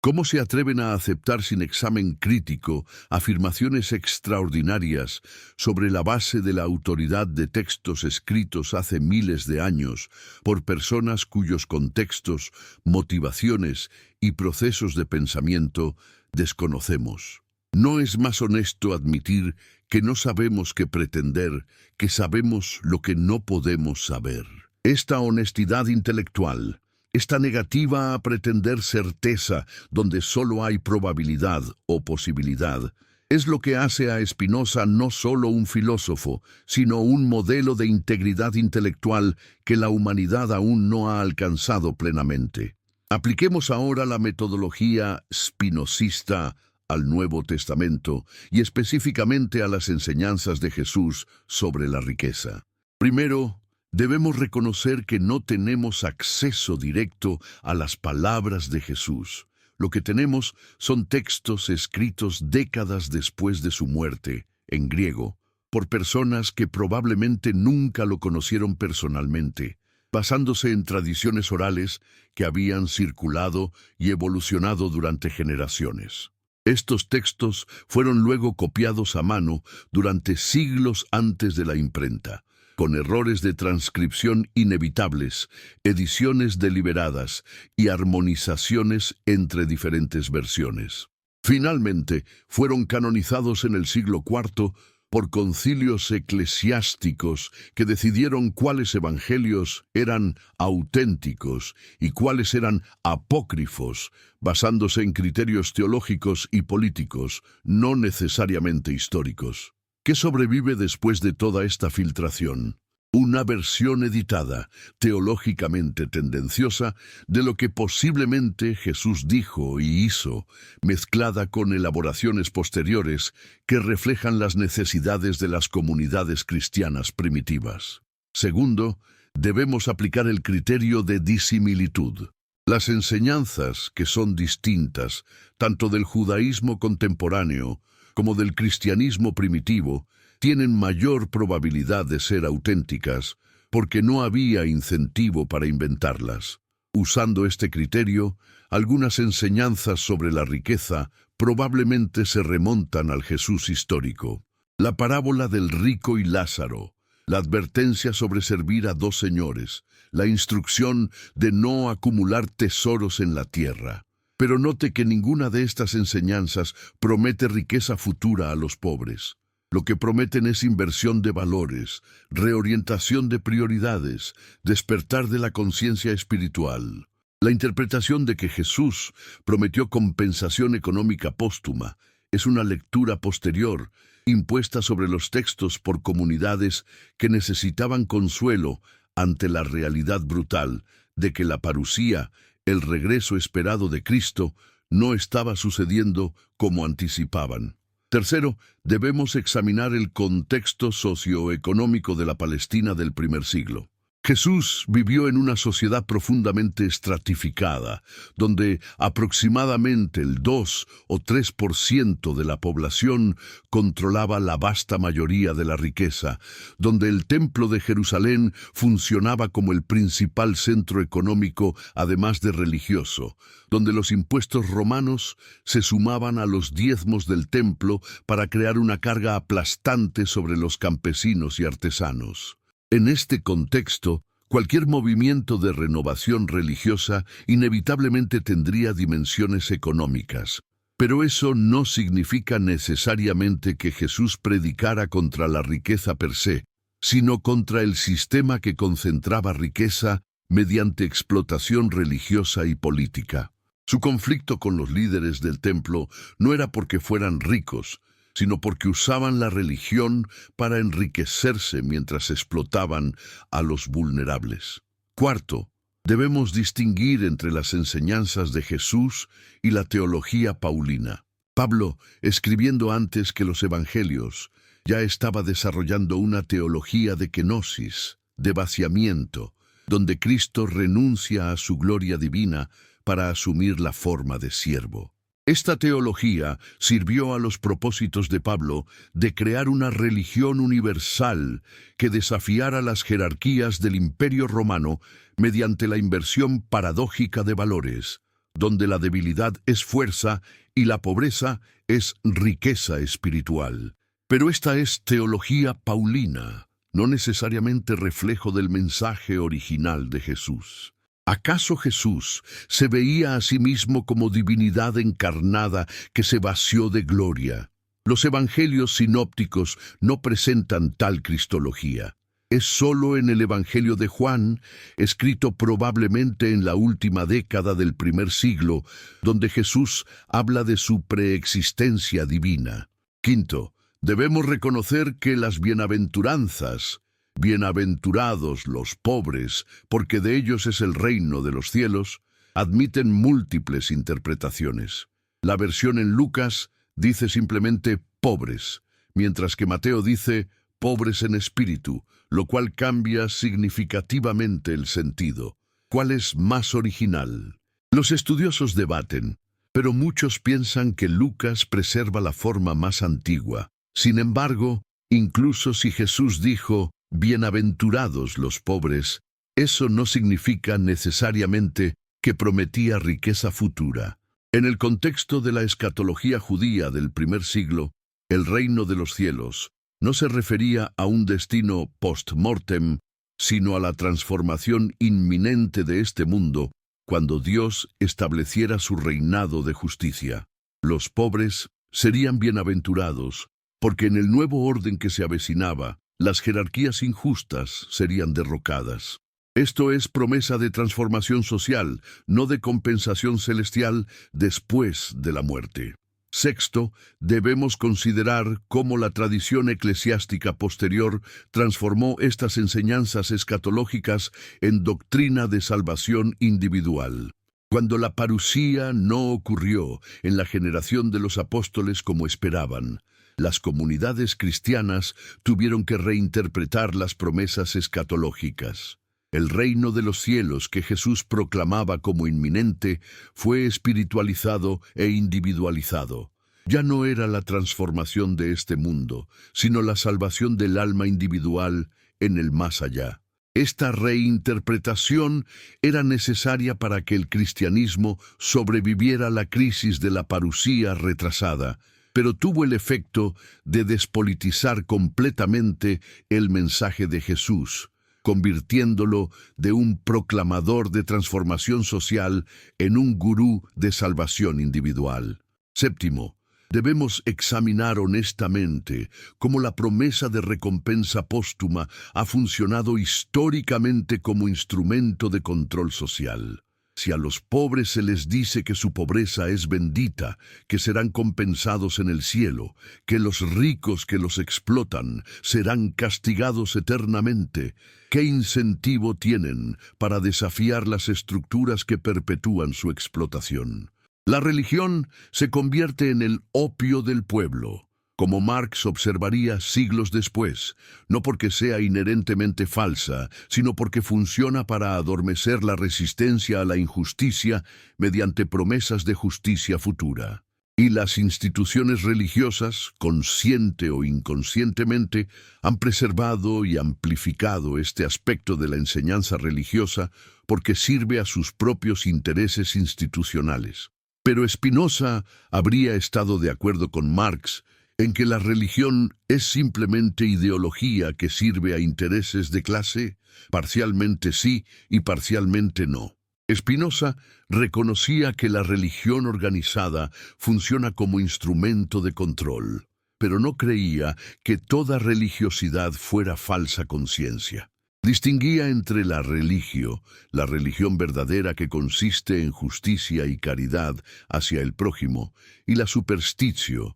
¿Cómo se atreven a aceptar sin examen crítico afirmaciones extraordinarias sobre la base de la autoridad de textos escritos hace miles de años por personas cuyos contextos, motivaciones y procesos de pensamiento desconocemos? ¿No es más honesto admitir que no sabemos qué pretender, que sabemos lo que no podemos saber? Esta honestidad intelectual, esta negativa a pretender certeza donde solo hay probabilidad o posibilidad, es lo que hace a Spinoza no solo un filósofo, sino un modelo de integridad intelectual que la humanidad aún no ha alcanzado plenamente. Apliquemos ahora la metodología spinozista al Nuevo Testamento y específicamente a las enseñanzas de Jesús sobre la riqueza. Primero, debemos reconocer que no tenemos acceso directo a las palabras de Jesús. Lo que tenemos son textos escritos décadas después de su muerte, en griego, por personas que probablemente nunca lo conocieron personalmente, basándose en tradiciones orales que habían circulado y evolucionado durante generaciones. Estos textos fueron luego copiados a mano durante siglos antes de la imprenta, con errores de transcripción inevitables, ediciones deliberadas y armonizaciones entre diferentes versiones. Finalmente, fueron canonizados en el siglo IV por concilios eclesiásticos que decidieron cuáles evangelios eran auténticos y cuáles eran apócrifos, basándose en criterios teológicos y políticos, no necesariamente históricos. ¿Qué sobrevive después de toda esta filtración? Una versión editada, teológicamente tendenciosa, de lo que posiblemente Jesús dijo y hizo, mezclada con elaboraciones posteriores que reflejan las necesidades de las comunidades cristianas primitivas. Segundo, debemos aplicar el criterio de disimilitud. Las enseñanzas que son distintas, tanto del judaísmo contemporáneo como del cristianismo primitivo, tienen mayor probabilidad de ser auténticas porque no había incentivo para inventarlas. Usando este criterio, algunas enseñanzas sobre la riqueza probablemente se remontan al Jesús histórico. La parábola del rico y Lázaro, la advertencia sobre servir a dos señores, la instrucción de no acumular tesoros en la tierra. Pero note que ninguna de estas enseñanzas promete riqueza futura a los pobres. Lo que prometen es inversión de valores, reorientación de prioridades, despertar de la conciencia espiritual. La interpretación de que Jesús prometió compensación económica póstuma es una lectura posterior, impuesta sobre los textos por comunidades que necesitaban consuelo ante la realidad brutal de que la parusía, el regreso esperado de Cristo, no estaba sucediendo como anticipaban. Tercero, debemos examinar el contexto socioeconómico de la Palestina del primer siglo. Jesús vivió en una sociedad profundamente estratificada, donde aproximadamente el 2 o 3% de la población controlaba la vasta mayoría de la riqueza, donde el Templo de Jerusalén funcionaba como el principal centro económico, además de religioso, donde los impuestos romanos se sumaban a los diezmos del templo para crear una carga aplastante sobre los campesinos y artesanos. En este contexto, cualquier movimiento de renovación religiosa inevitablemente tendría dimensiones económicas. Pero eso no significa necesariamente que Jesús predicara contra la riqueza per se, sino contra el sistema que concentraba riqueza mediante explotación religiosa y política. Su conflicto con los líderes del templo no era porque fueran ricos, sino porque usaban la religión para enriquecerse mientras explotaban a los vulnerables. Cuarto, debemos distinguir entre las enseñanzas de Jesús y la teología paulina. Pablo, escribiendo antes que los evangelios, ya estaba desarrollando una teología de kenosis, de vaciamiento, donde Cristo renuncia a su gloria divina para asumir la forma de siervo. Esta teología sirvió a los propósitos de Pablo de crear una religión universal que desafiara las jerarquías del Imperio Romano mediante la inversión paradójica de valores, donde la debilidad es fuerza y la pobreza es riqueza espiritual. Pero esta es teología paulina, no necesariamente reflejo del mensaje original de Jesús. ¿Acaso Jesús se veía a sí mismo como divinidad encarnada que se vació de gloria? Los evangelios sinópticos no presentan tal cristología. Es solo en el Evangelio de Juan, escrito probablemente en la última década del primer siglo, donde Jesús habla de su preexistencia divina. Quinto, debemos reconocer que las bienaventuranzas, bienaventurados los pobres, porque de ellos es el reino de los cielos, admiten múltiples interpretaciones. La versión en Lucas dice simplemente pobres, mientras que Mateo dice pobres en espíritu, lo cual cambia significativamente el sentido. ¿Cuál es más original? Los estudiosos debaten, pero muchos piensan que Lucas preserva la forma más antigua. Sin embargo, incluso si Jesús dijo bienaventurados los pobres, eso no significa necesariamente que prometía riqueza futura. En el contexto de la escatología judía del primer siglo, el reino de los cielos no se refería a un destino post-mortem, sino a la transformación inminente de este mundo cuando Dios estableciera su reinado de justicia. Los pobres serían bienaventurados porque en el nuevo orden que se avecinaba, las jerarquías injustas serían derrocadas. Esto es promesa de transformación social, no de compensación celestial después de la muerte. Sexto, debemos considerar cómo la tradición eclesiástica posterior transformó estas enseñanzas escatológicas en doctrina de salvación individual. Cuando la parusía no ocurrió en la generación de los apóstoles como esperaban, las comunidades cristianas tuvieron que reinterpretar las promesas escatológicas. El reino de los cielos que Jesús proclamaba como inminente fue espiritualizado e individualizado. Ya no era la transformación de este mundo, sino la salvación del alma individual en el más allá. Esta reinterpretación era necesaria para que el cristianismo sobreviviera a la crisis de la parusía retrasada, pero tuvo el efecto de despolitizar completamente el mensaje de Jesús, convirtiéndolo de un proclamador de transformación social en un gurú de salvación individual. Séptimo, debemos examinar honestamente cómo la promesa de recompensa póstuma ha funcionado históricamente como instrumento de control social. Si a los pobres se les dice que su pobreza es bendita, que serán compensados en el cielo, que los ricos que los explotan serán castigados eternamente, ¿qué incentivo tienen para desafiar las estructuras que perpetúan su explotación? La religión se convierte en el opio del pueblo, como Marx observaría siglos después, no porque sea inherentemente falsa, sino porque funciona para adormecer la resistencia a la injusticia mediante promesas de justicia futura. Y las instituciones religiosas, consciente o inconscientemente, han preservado y amplificado este aspecto de la enseñanza religiosa porque sirve a sus propios intereses institucionales. Pero Spinoza habría estado de acuerdo con Marx en que la religión es simplemente ideología que sirve a intereses de clase, parcialmente sí y parcialmente no. Spinoza reconocía que la religión organizada funciona como instrumento de control, pero no creía que toda religiosidad fuera falsa conciencia. Distinguía entre la religión verdadera que consiste en justicia y caridad hacia el prójimo, y la superstición,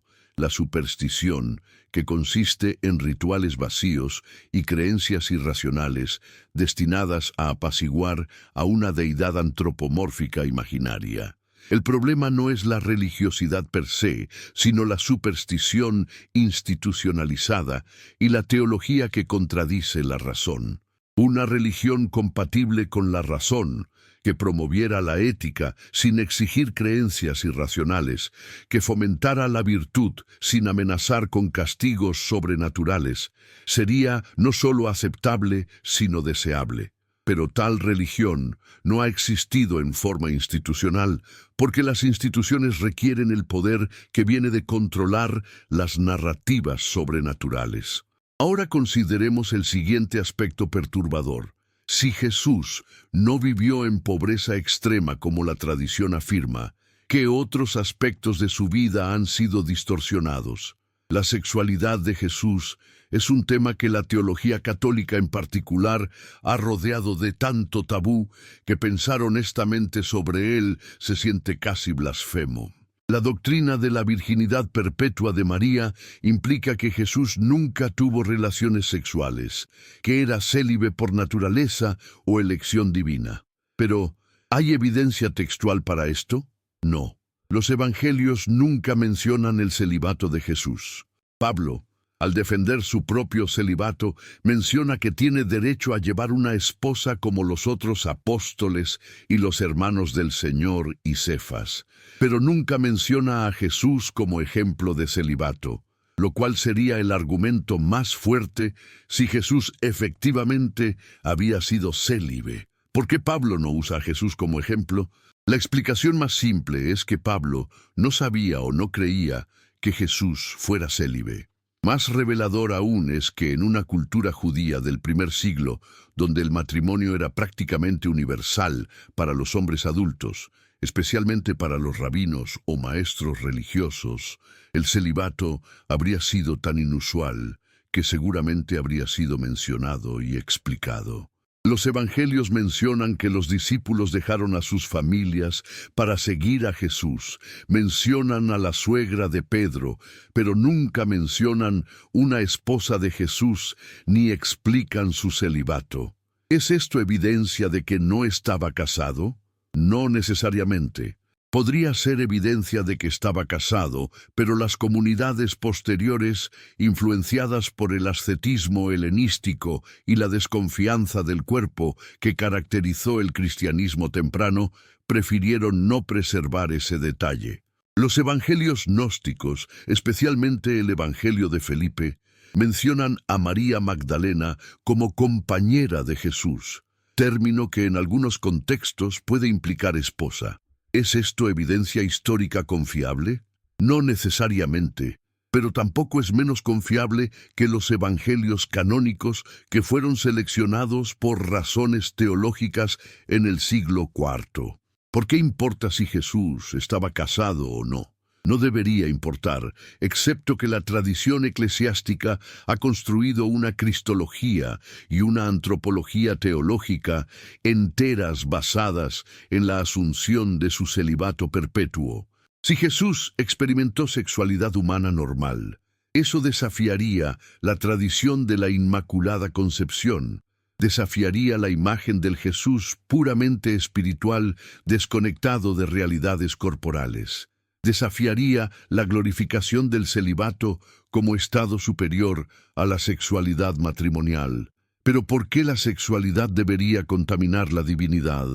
que consiste en rituales vacíos y creencias irracionales destinadas a apaciguar a una deidad antropomórfica imaginaria. El problema no es la religiosidad per se, sino la superstición institucionalizada y la teología que contradice la razón. Una religión compatible con la razón, que promoviera la ética sin exigir creencias irracionales, que fomentara la virtud sin amenazar con castigos sobrenaturales, sería no solo aceptable, sino deseable. Pero tal religión no ha existido en forma institucional, porque las instituciones requieren el poder que viene de controlar las narrativas sobrenaturales. Ahora consideremos el siguiente aspecto perturbador. Si Jesús no vivió en pobreza extrema como la tradición afirma, ¿qué otros aspectos de su vida han sido distorsionados? La sexualidad de Jesús es un tema que la teología católica en particular ha rodeado de tanto tabú que pensar honestamente sobre él se siente casi blasfemo. La doctrina de la virginidad perpetua de María implica que Jesús nunca tuvo relaciones sexuales, que era célibe por naturaleza o elección divina. Pero, ¿hay evidencia textual para esto? No. Los evangelios nunca mencionan el celibato de Jesús. Pablo, al defender su propio celibato, menciona que tiene derecho a llevar una esposa como los otros apóstoles y los hermanos del Señor y Cefas, pero nunca menciona a Jesús como ejemplo de celibato, lo cual sería el argumento más fuerte si Jesús efectivamente había sido célibe. ¿Por qué Pablo no usa a Jesús como ejemplo? La explicación más simple es que Pablo no sabía o no creía que Jesús fuera célibe. Más revelador aún es que en una cultura judía del primer siglo, donde el matrimonio era prácticamente universal para los hombres adultos, Especialmente para los rabinos o maestros religiosos, el celibato habría sido tan inusual que seguramente habría sido mencionado y explicado. Los evangelios mencionan que los discípulos dejaron a sus familias para seguir a Jesús. Mencionan a la suegra de Pedro, pero nunca mencionan una esposa de Jesús ni explican su celibato. ¿Es esto evidencia de que no estaba casado? No necesariamente. Podría ser evidencia de que estaba casado, pero las comunidades posteriores, influenciadas por el ascetismo helenístico y la desconfianza del cuerpo que caracterizó el cristianismo temprano, prefirieron no preservar ese detalle. Los evangelios gnósticos, especialmente el Evangelio de Felipe, mencionan a María Magdalena como compañera de Jesús, término que en algunos contextos puede implicar esposa. ¿Es esto evidencia histórica confiable? No necesariamente, pero tampoco es menos confiable que los evangelios canónicos que fueron seleccionados por razones teológicas en el siglo IV. ¿Por qué importa si Jesús estaba casado o no? No debería importar, excepto que la tradición eclesiástica ha construido una cristología y una antropología teológica enteras basadas en la asunción de su celibato perpetuo. Si Jesús experimentó sexualidad humana normal, eso desafiaría la tradición de la Inmaculada Concepción, desafiaría la imagen del Jesús puramente espiritual desconectado de realidades corporales. Desafiaría la glorificación del celibato como estado superior a la sexualidad matrimonial. Pero ¿por qué la sexualidad debería contaminar la divinidad?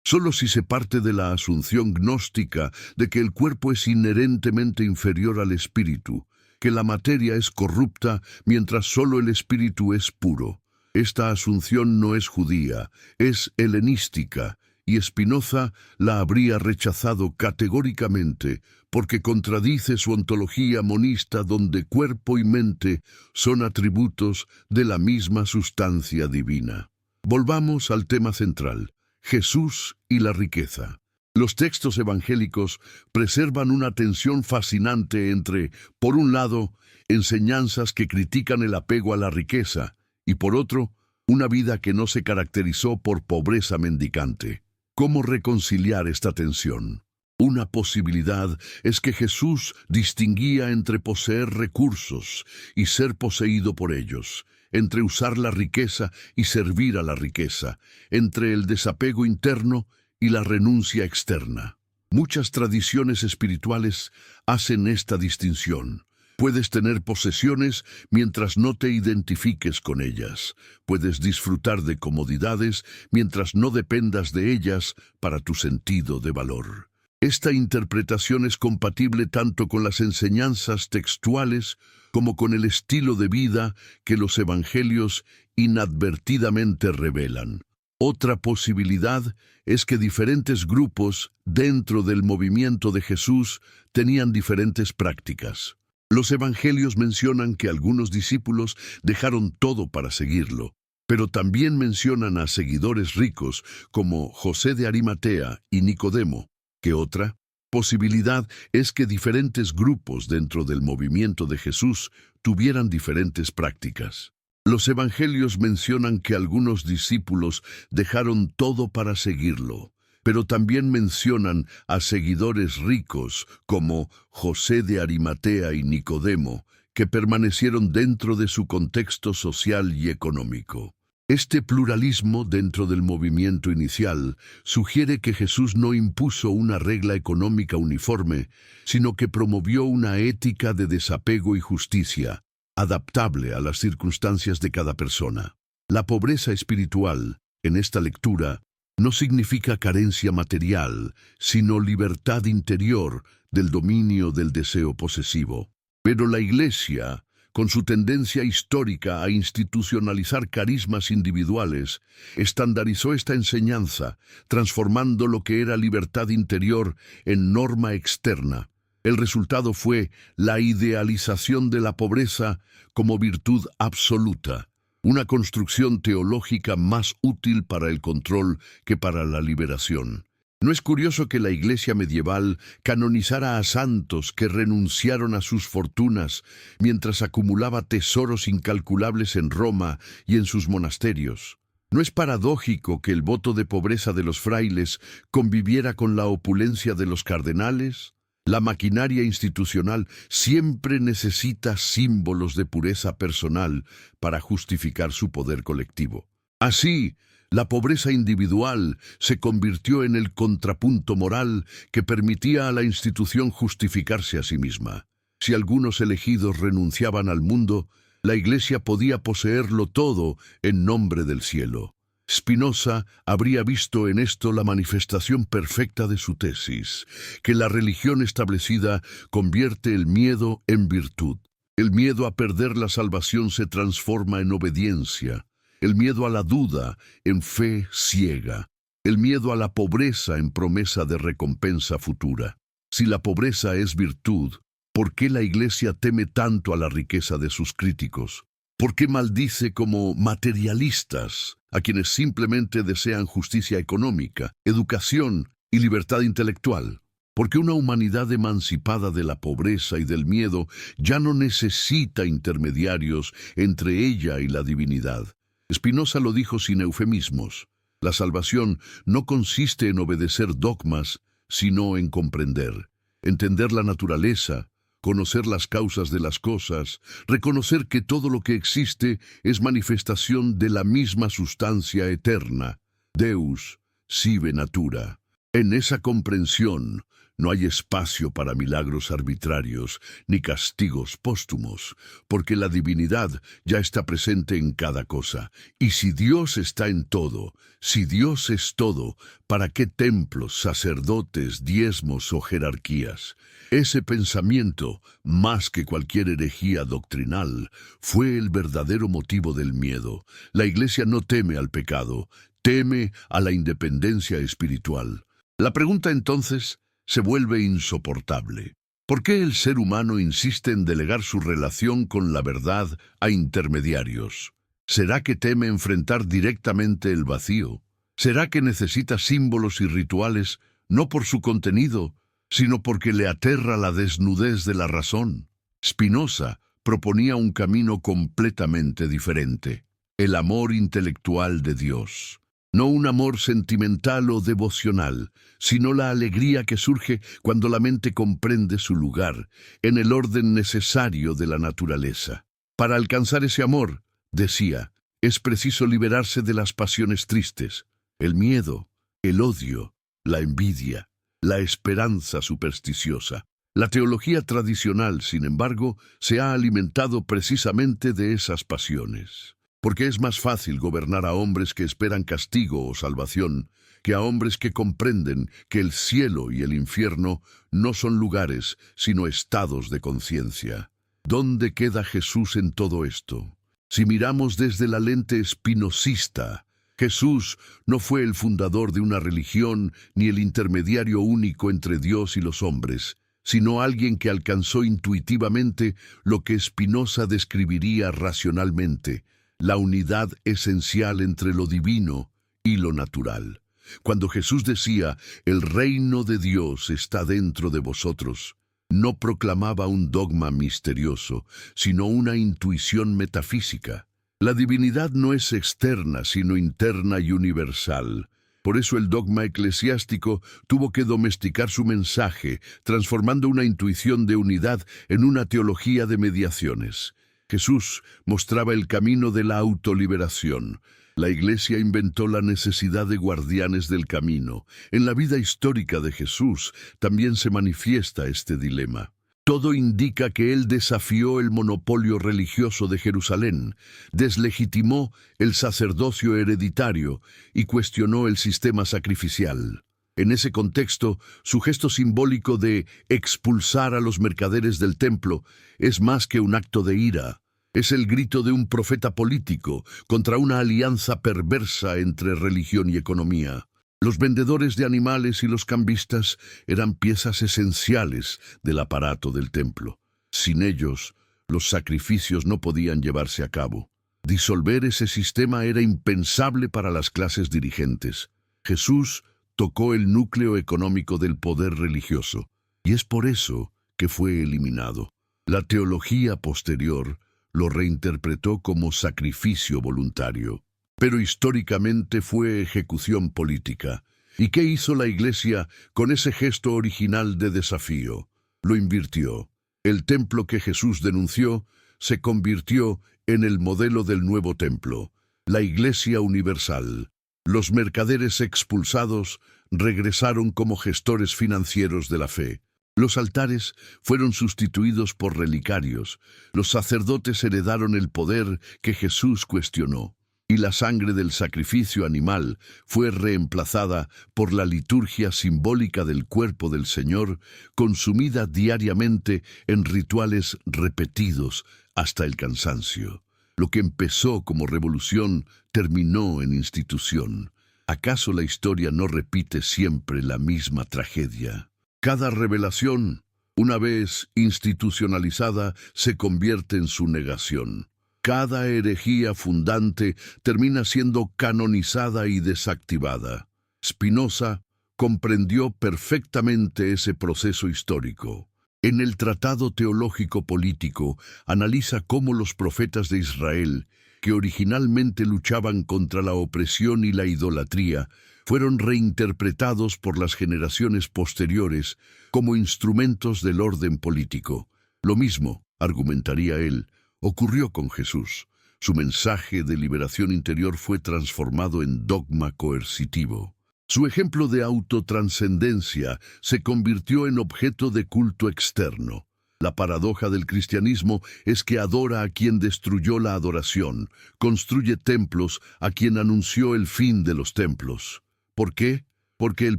Solo si se parte de la asunción gnóstica de que el cuerpo es inherentemente inferior al espíritu, que la materia es corrupta mientras solo el espíritu es puro. Esta asunción no es judía, es helenística, y Spinoza la habría rechazado categóricamente porque contradice su ontología monista donde cuerpo y mente son atributos de la misma sustancia divina. Volvamos al tema central, Jesús y la riqueza. Los textos evangélicos preservan una tensión fascinante entre, por un lado, enseñanzas que critican el apego a la riqueza y, por otro, una vida que no se caracterizó por pobreza mendicante. ¿Cómo reconciliar esta tensión? Una posibilidad es que Jesús distinguía entre poseer recursos y ser poseído por ellos, entre usar la riqueza y servir a la riqueza, entre el desapego interno y la renuncia externa. Muchas tradiciones espirituales hacen esta distinción. Puedes tener posesiones mientras no te identifiques con ellas. Puedes disfrutar de comodidades mientras no dependas de ellas para tu sentido de valor. Esta interpretación es compatible tanto con las enseñanzas textuales como con el estilo de vida que los evangelios inadvertidamente revelan. Otra posibilidad es que diferentes grupos dentro del movimiento de Jesús tenían diferentes prácticas. Los evangelios mencionan que algunos discípulos dejaron todo para seguirlo, pero también mencionan a seguidores ricos como José de Arimatea y Nicodemo, que otra posibilidad es que diferentes grupos dentro del movimiento de Jesús tuvieran diferentes prácticas. Los evangelios mencionan que algunos discípulos dejaron todo para seguirlo, pero también mencionan a seguidores ricos como José de Arimatea y Nicodemo, que permanecieron dentro de su contexto social y económico. Este pluralismo dentro del movimiento inicial sugiere que Jesús no impuso una regla económica uniforme, sino que promovió una ética de desapego y justicia, adaptable a las circunstancias de cada persona. La pobreza espiritual, en esta lectura, no significa carencia material, sino libertad interior del dominio del deseo posesivo. Pero la Iglesia, con su tendencia histórica a institucionalizar carismas individuales, estandarizó esta enseñanza, transformando lo que era libertad interior en norma externa. El resultado fue la idealización de la pobreza como virtud absoluta, una construcción teológica más útil para el control que para la liberación. ¿No es curioso que la Iglesia medieval canonizara a santos que renunciaron a sus fortunas mientras acumulaba tesoros incalculables en Roma y en sus monasterios? ¿No es paradójico que el voto de pobreza de los frailes conviviera con la opulencia de los cardenales? La maquinaria institucional siempre necesita símbolos de pureza personal para justificar su poder colectivo. Así, la pobreza individual se convirtió en el contrapunto moral que permitía a la institución justificarse a sí misma. Si algunos elegidos renunciaban al mundo, la Iglesia podía poseerlo todo en nombre del cielo. Spinoza habría visto en esto la manifestación perfecta de su tesis, que la religión establecida convierte el miedo en virtud. El miedo a perder la salvación se transforma en obediencia. El miedo a la duda en fe ciega. El miedo a la pobreza en promesa de recompensa futura. Si la pobreza es virtud, ¿por qué la Iglesia teme tanto a la riqueza de sus críticos? ¿Por qué maldice como materialistas a quienes simplemente desean justicia económica, educación y libertad intelectual? Porque una humanidad emancipada de la pobreza y del miedo ya no necesita intermediarios entre ella y la divinidad. Spinoza lo dijo sin eufemismos. La salvación no consiste en obedecer dogmas, sino en comprender, entender la naturaleza, conocer las causas de las cosas, reconocer que todo lo que existe es manifestación de la misma sustancia eterna, Deus sive natura. En esa comprensión no hay espacio para milagros arbitrarios ni castigos póstumos, porque la divinidad ya está presente en cada cosa. Y si Dios está en todo, si Dios es todo, ¿para qué templos, sacerdotes, diezmos o jerarquías? Ese pensamiento, más que cualquier herejía doctrinal, fue el verdadero motivo del miedo. La Iglesia no teme al pecado, teme a la independencia espiritual. La pregunta entonces se vuelve insoportable. ¿Por qué el ser humano insiste en delegar su relación con la verdad a intermediarios? ¿Será que teme enfrentar directamente el vacío? ¿Será que necesita símbolos y rituales no por su contenido, sino porque le aterra la desnudez de la razón? Spinoza proponía un camino completamente diferente: el amor intelectual de Dios. No un amor sentimental o devocional, sino la alegría que surge cuando la mente comprende su lugar en el orden necesario de la naturaleza. Para alcanzar ese amor, decía, es preciso liberarse de las pasiones tristes, el miedo, el odio, la envidia, la esperanza supersticiosa. La teología tradicional, sin embargo, se ha alimentado precisamente de esas pasiones. Porque es más fácil gobernar a hombres que esperan castigo o salvación que a hombres que comprenden que el cielo y el infierno no son lugares, sino estados de conciencia. ¿Dónde queda Jesús en todo esto? Si miramos desde la lente espinosista, Jesús no fue el fundador de una religión ni el intermediario único entre Dios y los hombres, sino alguien que alcanzó intuitivamente lo que Spinoza describiría racionalmente: la unidad esencial entre lo divino y lo natural. Cuando Jesús decía, el reino de Dios está dentro de vosotros, no proclamaba un dogma misterioso, sino una intuición metafísica. La divinidad no es externa, sino interna y universal. Por eso el dogma eclesiástico tuvo que domesticar su mensaje, transformando una intuición de unidad en una teología de mediaciones. Jesús mostraba el camino de la autoliberación. La Iglesia inventó la necesidad de guardianes del camino. En la vida histórica de Jesús también se manifiesta este dilema. Todo indica que él desafió el monopolio religioso de Jerusalén, deslegitimó el sacerdocio hereditario y cuestionó el sistema sacrificial. En ese contexto, su gesto simbólico de expulsar a los mercaderes del templo es más que un acto de ira. Es el grito de un profeta político contra una alianza perversa entre religión y economía. Los vendedores de animales y los cambistas eran piezas esenciales del aparato del templo. Sin ellos, los sacrificios no podían llevarse a cabo. Disolver ese sistema era impensable para las clases dirigentes. Jesús tocó el núcleo económico del poder religioso, y es por eso que fue eliminado. La teología posterior lo reinterpretó como sacrificio voluntario, pero históricamente fue ejecución política. ¿Y qué hizo la Iglesia con ese gesto original de desafío? Lo invirtió. El templo que Jesús denunció se convirtió en el modelo del nuevo templo, la Iglesia universal. Los mercaderes expulsados regresaron como gestores financieros de la fe. Los altares fueron sustituidos por relicarios. Los sacerdotes heredaron el poder que Jesús cuestionó. Y la sangre del sacrificio animal fue reemplazada por la liturgia simbólica del cuerpo del Señor, consumida diariamente en rituales repetidos hasta el cansancio. Lo que empezó como revolución terminó en institución. ¿Acaso la historia no repite siempre la misma tragedia? Cada revelación, una vez institucionalizada, se convierte en su negación. Cada herejía fundante termina siendo canonizada y desactivada. Spinoza comprendió perfectamente ese proceso histórico. En el Tratado Teológico Político analiza cómo los profetas de Israel, que originalmente luchaban contra la opresión y la idolatría, fueron reinterpretados por las generaciones posteriores como instrumentos del orden político. Lo mismo, argumentaría él, ocurrió con Jesús. Su mensaje de liberación interior fue transformado en dogma coercitivo. Su ejemplo de autotranscendencia se convirtió en objeto de culto externo. La paradoja del cristianismo es que adora a quien destruyó la adoración, construye templos a quien anunció el fin de los templos. ¿Por qué? Porque el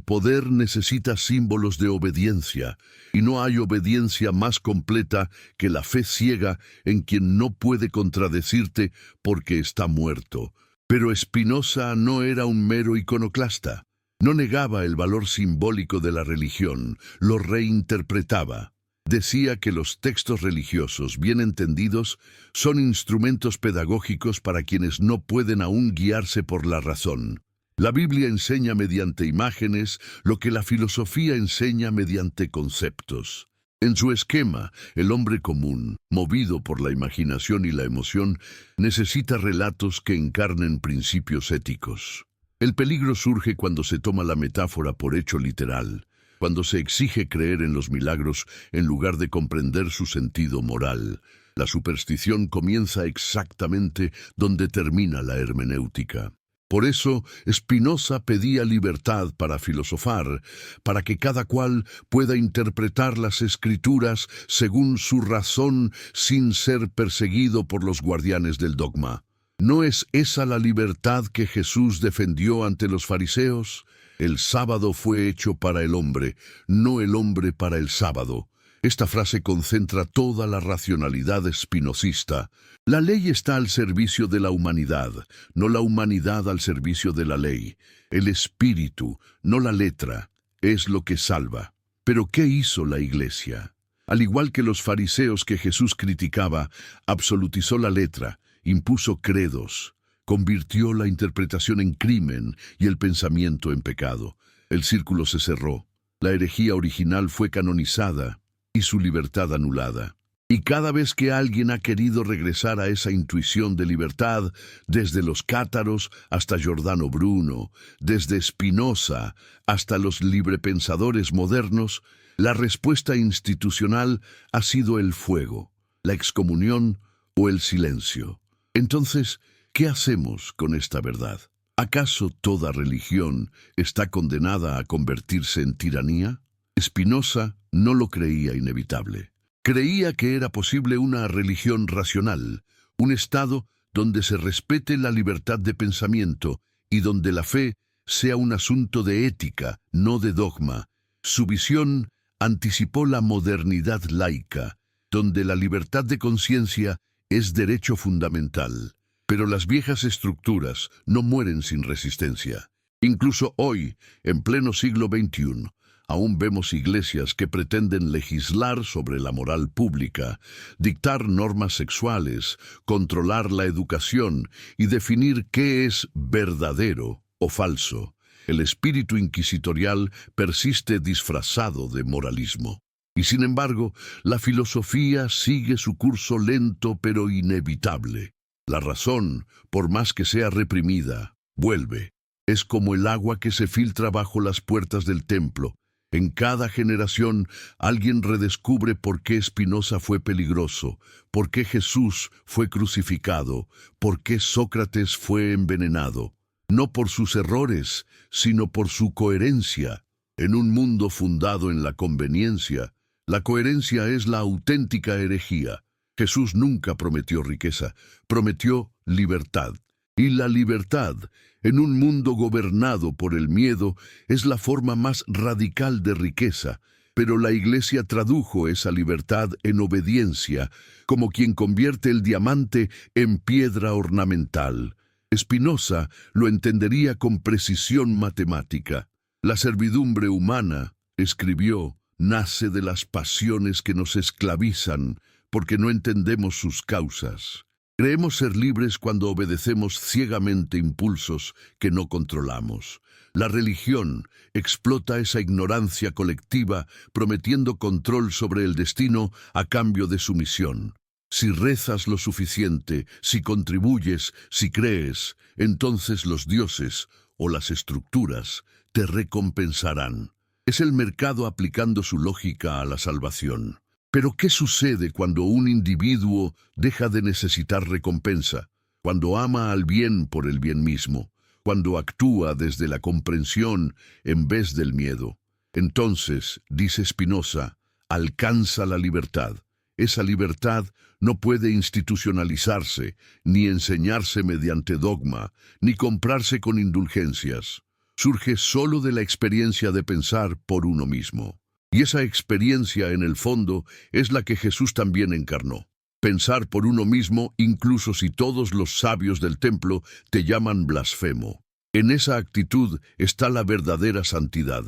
poder necesita símbolos de obediencia, y no hay obediencia más completa que la fe ciega en quien no puede contradecirte porque está muerto. Pero Spinoza no era un mero iconoclasta. No negaba el valor simbólico de la religión, lo reinterpretaba. Decía que los textos religiosos, bien entendidos, son instrumentos pedagógicos para quienes no pueden aún guiarse por la razón. La Biblia enseña mediante imágenes lo que la filosofía enseña mediante conceptos. En su esquema, el hombre común, movido por la imaginación y la emoción, necesita relatos que encarnen principios éticos. El peligro surge cuando se toma la metáfora por hecho literal, cuando se exige creer en los milagros en lugar de comprender su sentido moral. La superstición comienza exactamente donde termina la hermenéutica. Por eso, Spinoza pedía libertad para filosofar, para que cada cual pueda interpretar las Escrituras según su razón sin ser perseguido por los guardianes del dogma. ¿No es esa la libertad que Jesús defendió ante los fariseos? El sábado fue hecho para el hombre, no el hombre para el sábado. Esta frase concentra toda la racionalidad spinocista. La ley está al servicio de la humanidad, no la humanidad al servicio de la ley. El espíritu, no la letra, es lo que salva. Pero ¿qué hizo la Iglesia? Al igual que los fariseos que Jesús criticaba, absolutizó la letra, impuso credos, convirtió la interpretación en crimen y el pensamiento en pecado. El círculo se cerró. La herejía original fue canonizada y su libertad anulada. Y cada vez que alguien ha querido regresar a esa intuición de libertad, desde los cátaros hasta Giordano Bruno, desde Spinoza hasta los librepensadores modernos, la respuesta institucional ha sido el fuego, la excomunión o el silencio. Entonces, ¿qué hacemos con esta verdad? ¿Acaso toda religión está condenada a convertirse en tiranía? Spinoza no lo creía inevitable. Creía que era posible una religión racional, un estado donde se respete la libertad de pensamiento y donde la fe sea un asunto de ética, no de dogma. Su visión anticipó la modernidad laica, donde la libertad de conciencia es derecho fundamental. Pero las viejas estructuras no mueren sin resistencia. Incluso hoy, en pleno siglo XXI, aún vemos iglesias que pretenden legislar sobre la moral pública, dictar normas sexuales, controlar la educación y definir qué es verdadero o falso. El espíritu inquisitorial persiste disfrazado de moralismo. Y sin embargo, la filosofía sigue su curso lento pero inevitable. La razón, por más que sea reprimida, vuelve. Es como el agua que se filtra bajo las puertas del templo. En cada generación, alguien redescubre por qué Spinoza fue peligroso, por qué Jesús fue crucificado, por qué Sócrates fue envenenado. No por sus errores, sino por su coherencia. En un mundo fundado en la conveniencia, la coherencia es la auténtica herejía. Jesús nunca prometió riqueza, prometió libertad. Y la libertad, en un mundo gobernado por el miedo, es la forma más radical de riqueza. Pero la Iglesia tradujo esa libertad en obediencia, como quien convierte el diamante en piedra ornamental. Spinoza lo entendería con precisión matemática. La servidumbre humana, escribió, nace de las pasiones que nos esclavizan, porque no entendemos sus causas. Creemos ser libres cuando obedecemos ciegamente impulsos que no controlamos. La religión explota esa ignorancia colectiva, prometiendo control sobre el destino a cambio de sumisión. Si rezas lo suficiente, si contribuyes, si crees, entonces los dioses o las estructuras te recompensarán. Es el mercado aplicando su lógica a la salvación. Pero ¿qué sucede cuando un individuo deja de necesitar recompensa? Cuando ama al bien por el bien mismo, cuando actúa desde la comprensión en vez del miedo. Entonces, dice Spinoza, alcanza la libertad. Esa libertad no puede institucionalizarse, ni enseñarse mediante dogma, ni comprarse con indulgencias. Surge solo de la experiencia de pensar por uno mismo. Y esa experiencia, en el fondo, es la que Jesús también encarnó. Pensar por uno mismo, incluso si todos los sabios del templo te llaman blasfemo. En esa actitud está la verdadera santidad.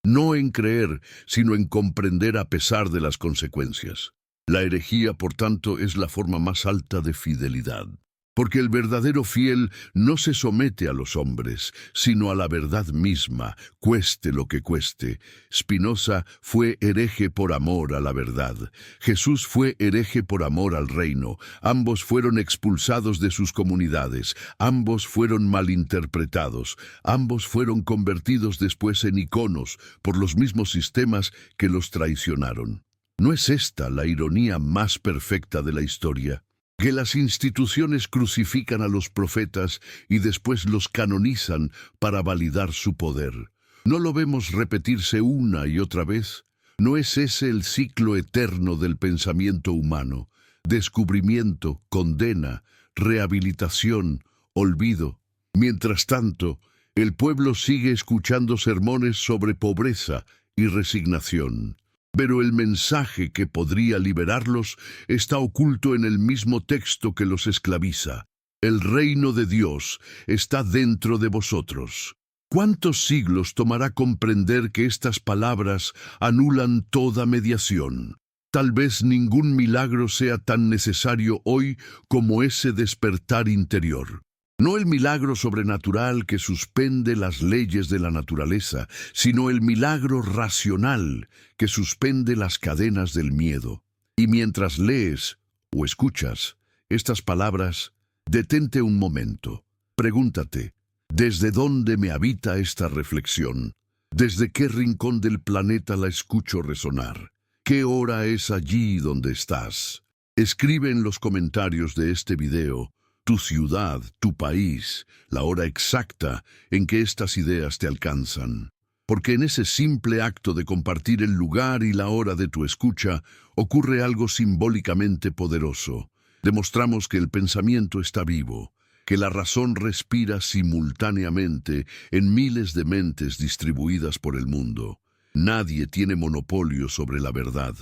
No en creer, sino en comprender a pesar de las consecuencias. La herejía, por tanto, es la forma más alta de fidelidad. Porque el verdadero fiel no se somete a los hombres, sino a la verdad misma, cueste lo que cueste. Spinoza fue hereje por amor a la verdad. Jesús fue hereje por amor al reino. Ambos fueron expulsados de sus comunidades. Ambos fueron malinterpretados. Ambos fueron convertidos después en iconos por los mismos sistemas que los traicionaron. ¿No es esta la ironía más perfecta de la historia? Que las instituciones crucifican a los profetas y después los canonizan para validar su poder. ¿No lo vemos repetirse una y otra vez? ¿No es ese el ciclo eterno del pensamiento humano? Descubrimiento, condena, rehabilitación, olvido. Mientras tanto, el pueblo sigue escuchando sermones sobre pobreza y resignación. Pero el mensaje que podría liberarlos está oculto en el mismo texto que los esclaviza. El reino de Dios está dentro de vosotros. ¿Cuántos siglos tomará comprender que estas palabras anulan toda mediación? Tal vez ningún milagro sea tan necesario hoy como ese despertar interior. No el milagro sobrenatural que suspende las leyes de la naturaleza, sino el milagro racional que suspende las cadenas del miedo. Y mientras lees o escuchas estas palabras, detente un momento. Pregúntate, ¿desde dónde me habita esta reflexión? ¿Desde qué rincón del planeta la escucho resonar? ¿Qué hora es allí donde estás? Escribe en los comentarios de este video tu ciudad, tu país, la hora exacta en que estas ideas te alcanzan. Porque en ese simple acto de compartir el lugar y la hora de tu escucha, ocurre algo simbólicamente poderoso. Demostramos que el pensamiento está vivo, que la razón respira simultáneamente en miles de mentes distribuidas por el mundo. Nadie tiene monopolio sobre la verdad.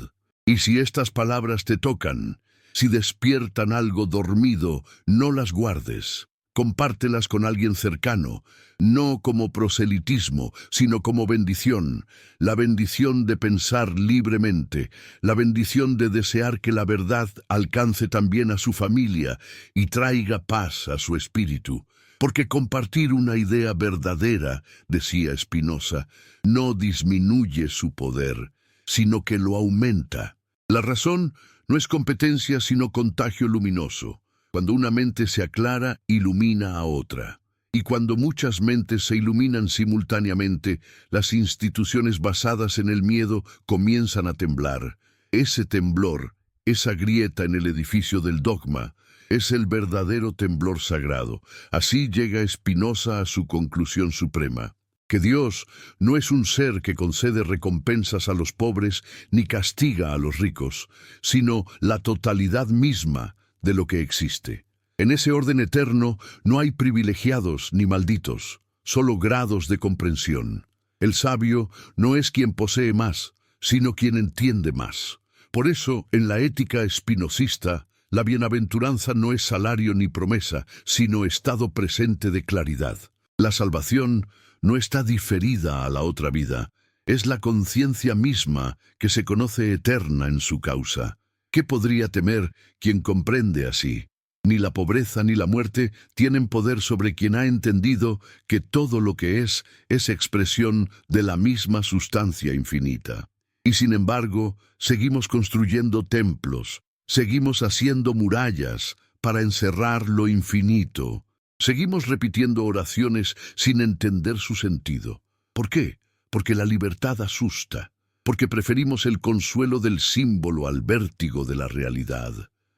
Y si estas palabras te tocan, si despiertan algo dormido, no las guardes. Compártelas con alguien cercano, no como proselitismo, sino como bendición. La bendición de pensar libremente, la bendición de desear que la verdad alcance también a su familia y traiga paz a su espíritu. Porque compartir una idea verdadera, decía Spinoza, no disminuye su poder, sino que lo aumenta. La razón no es competencia, sino contagio luminoso. Cuando una mente se aclara, ilumina a otra. Y cuando muchas mentes se iluminan simultáneamente, las instituciones basadas en el miedo comienzan a temblar. Ese temblor, esa grieta en el edificio del dogma, es el verdadero temblor sagrado. Así llega Spinoza a su conclusión suprema: que Dios no es un ser que concede recompensas a los pobres ni castiga a los ricos, sino la totalidad misma de lo que existe. En ese orden eterno no hay privilegiados ni malditos, solo grados de comprensión. El sabio no es quien posee más, sino quien entiende más. Por eso, en la ética espinosista, la bienaventuranza no es salario ni promesa, sino estado presente de claridad. La salvación no está diferida a la otra vida, es la conciencia misma que se conoce eterna en su causa. ¿Qué podría temer quien comprende así? Ni la pobreza ni la muerte tienen poder sobre quien ha entendido que todo lo que es expresión de la misma sustancia infinita. Y sin embargo, seguimos construyendo templos, seguimos haciendo murallas para encerrar lo infinito. Seguimos repitiendo oraciones sin entender su sentido. ¿Por qué? Porque la libertad asusta. Porque preferimos el consuelo del símbolo al vértigo de la realidad.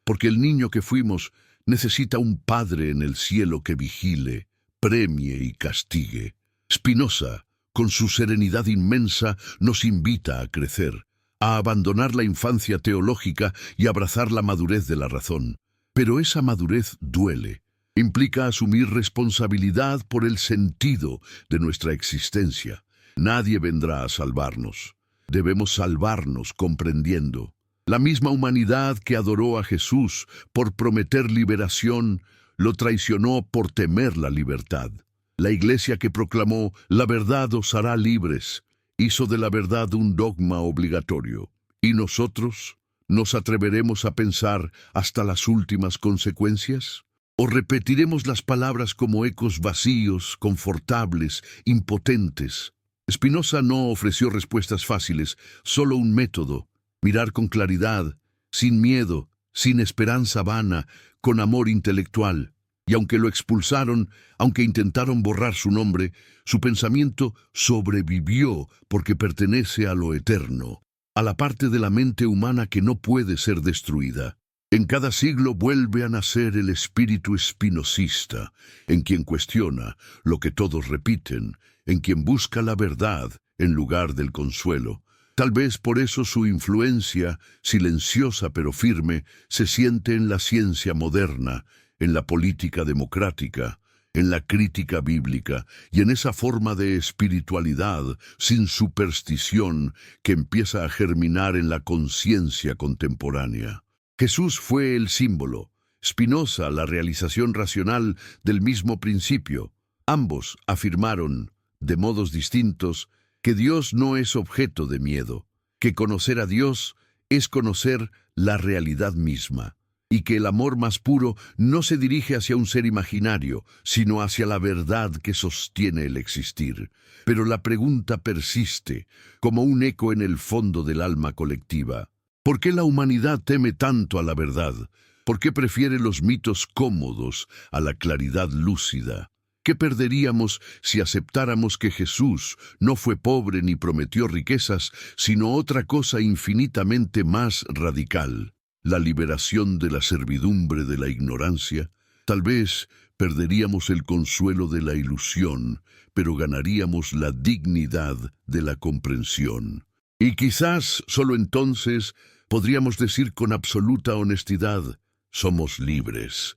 Porque el niño que fuimos necesita un padre en el cielo que vigile, premie y castigue. Spinoza, con su serenidad inmensa, nos invita a crecer, a abandonar la infancia teológica y abrazar la madurez de la razón. Pero esa madurez duele. Implica asumir responsabilidad por el sentido de nuestra existencia. Nadie vendrá a salvarnos. Debemos salvarnos comprendiendo. La misma humanidad que adoró a Jesús por prometer liberación, lo traicionó por temer la libertad. La Iglesia que proclamó «La verdad os hará libres», hizo de la verdad un dogma obligatorio. ¿Y nosotros nos atreveremos a pensar hasta las últimas consecuencias? ¿O repetiremos las palabras como ecos vacíos, confortables, impotentes? Spinoza no ofreció respuestas fáciles, solo un método: mirar con claridad, sin miedo, sin esperanza vana, con amor intelectual. Y aunque lo expulsaron, aunque intentaron borrar su nombre, su pensamiento sobrevivió porque pertenece a lo eterno, a la parte de la mente humana que no puede ser destruida. En cada siglo vuelve a nacer el espíritu espinosista, en quien cuestiona lo que todos repiten, en quien busca la verdad en lugar del consuelo. Tal vez por eso su influencia, silenciosa pero firme, se siente en la ciencia moderna, en la política democrática, en la crítica bíblica y en esa forma de espiritualidad sin superstición que empieza a germinar en la conciencia contemporánea. Jesús fue el símbolo, Spinoza la realización racional del mismo principio. Ambos afirmaron, de modos distintos, que Dios no es objeto de miedo, que conocer a Dios es conocer la realidad misma, y que el amor más puro no se dirige hacia un ser imaginario, sino hacia la verdad que sostiene el existir. Pero la pregunta persiste, como un eco en el fondo del alma colectiva. ¿Por qué la humanidad teme tanto a la verdad? ¿Por qué prefiere los mitos cómodos a la claridad lúcida? ¿Qué perderíamos si aceptáramos que Jesús no fue pobre ni prometió riquezas, sino otra cosa infinitamente más radical? La liberación de la servidumbre de la ignorancia. Tal vez perderíamos el consuelo de la ilusión, pero ganaríamos la dignidad de la comprensión. Y quizás solo entonces podríamos decir con absoluta honestidad: somos libres.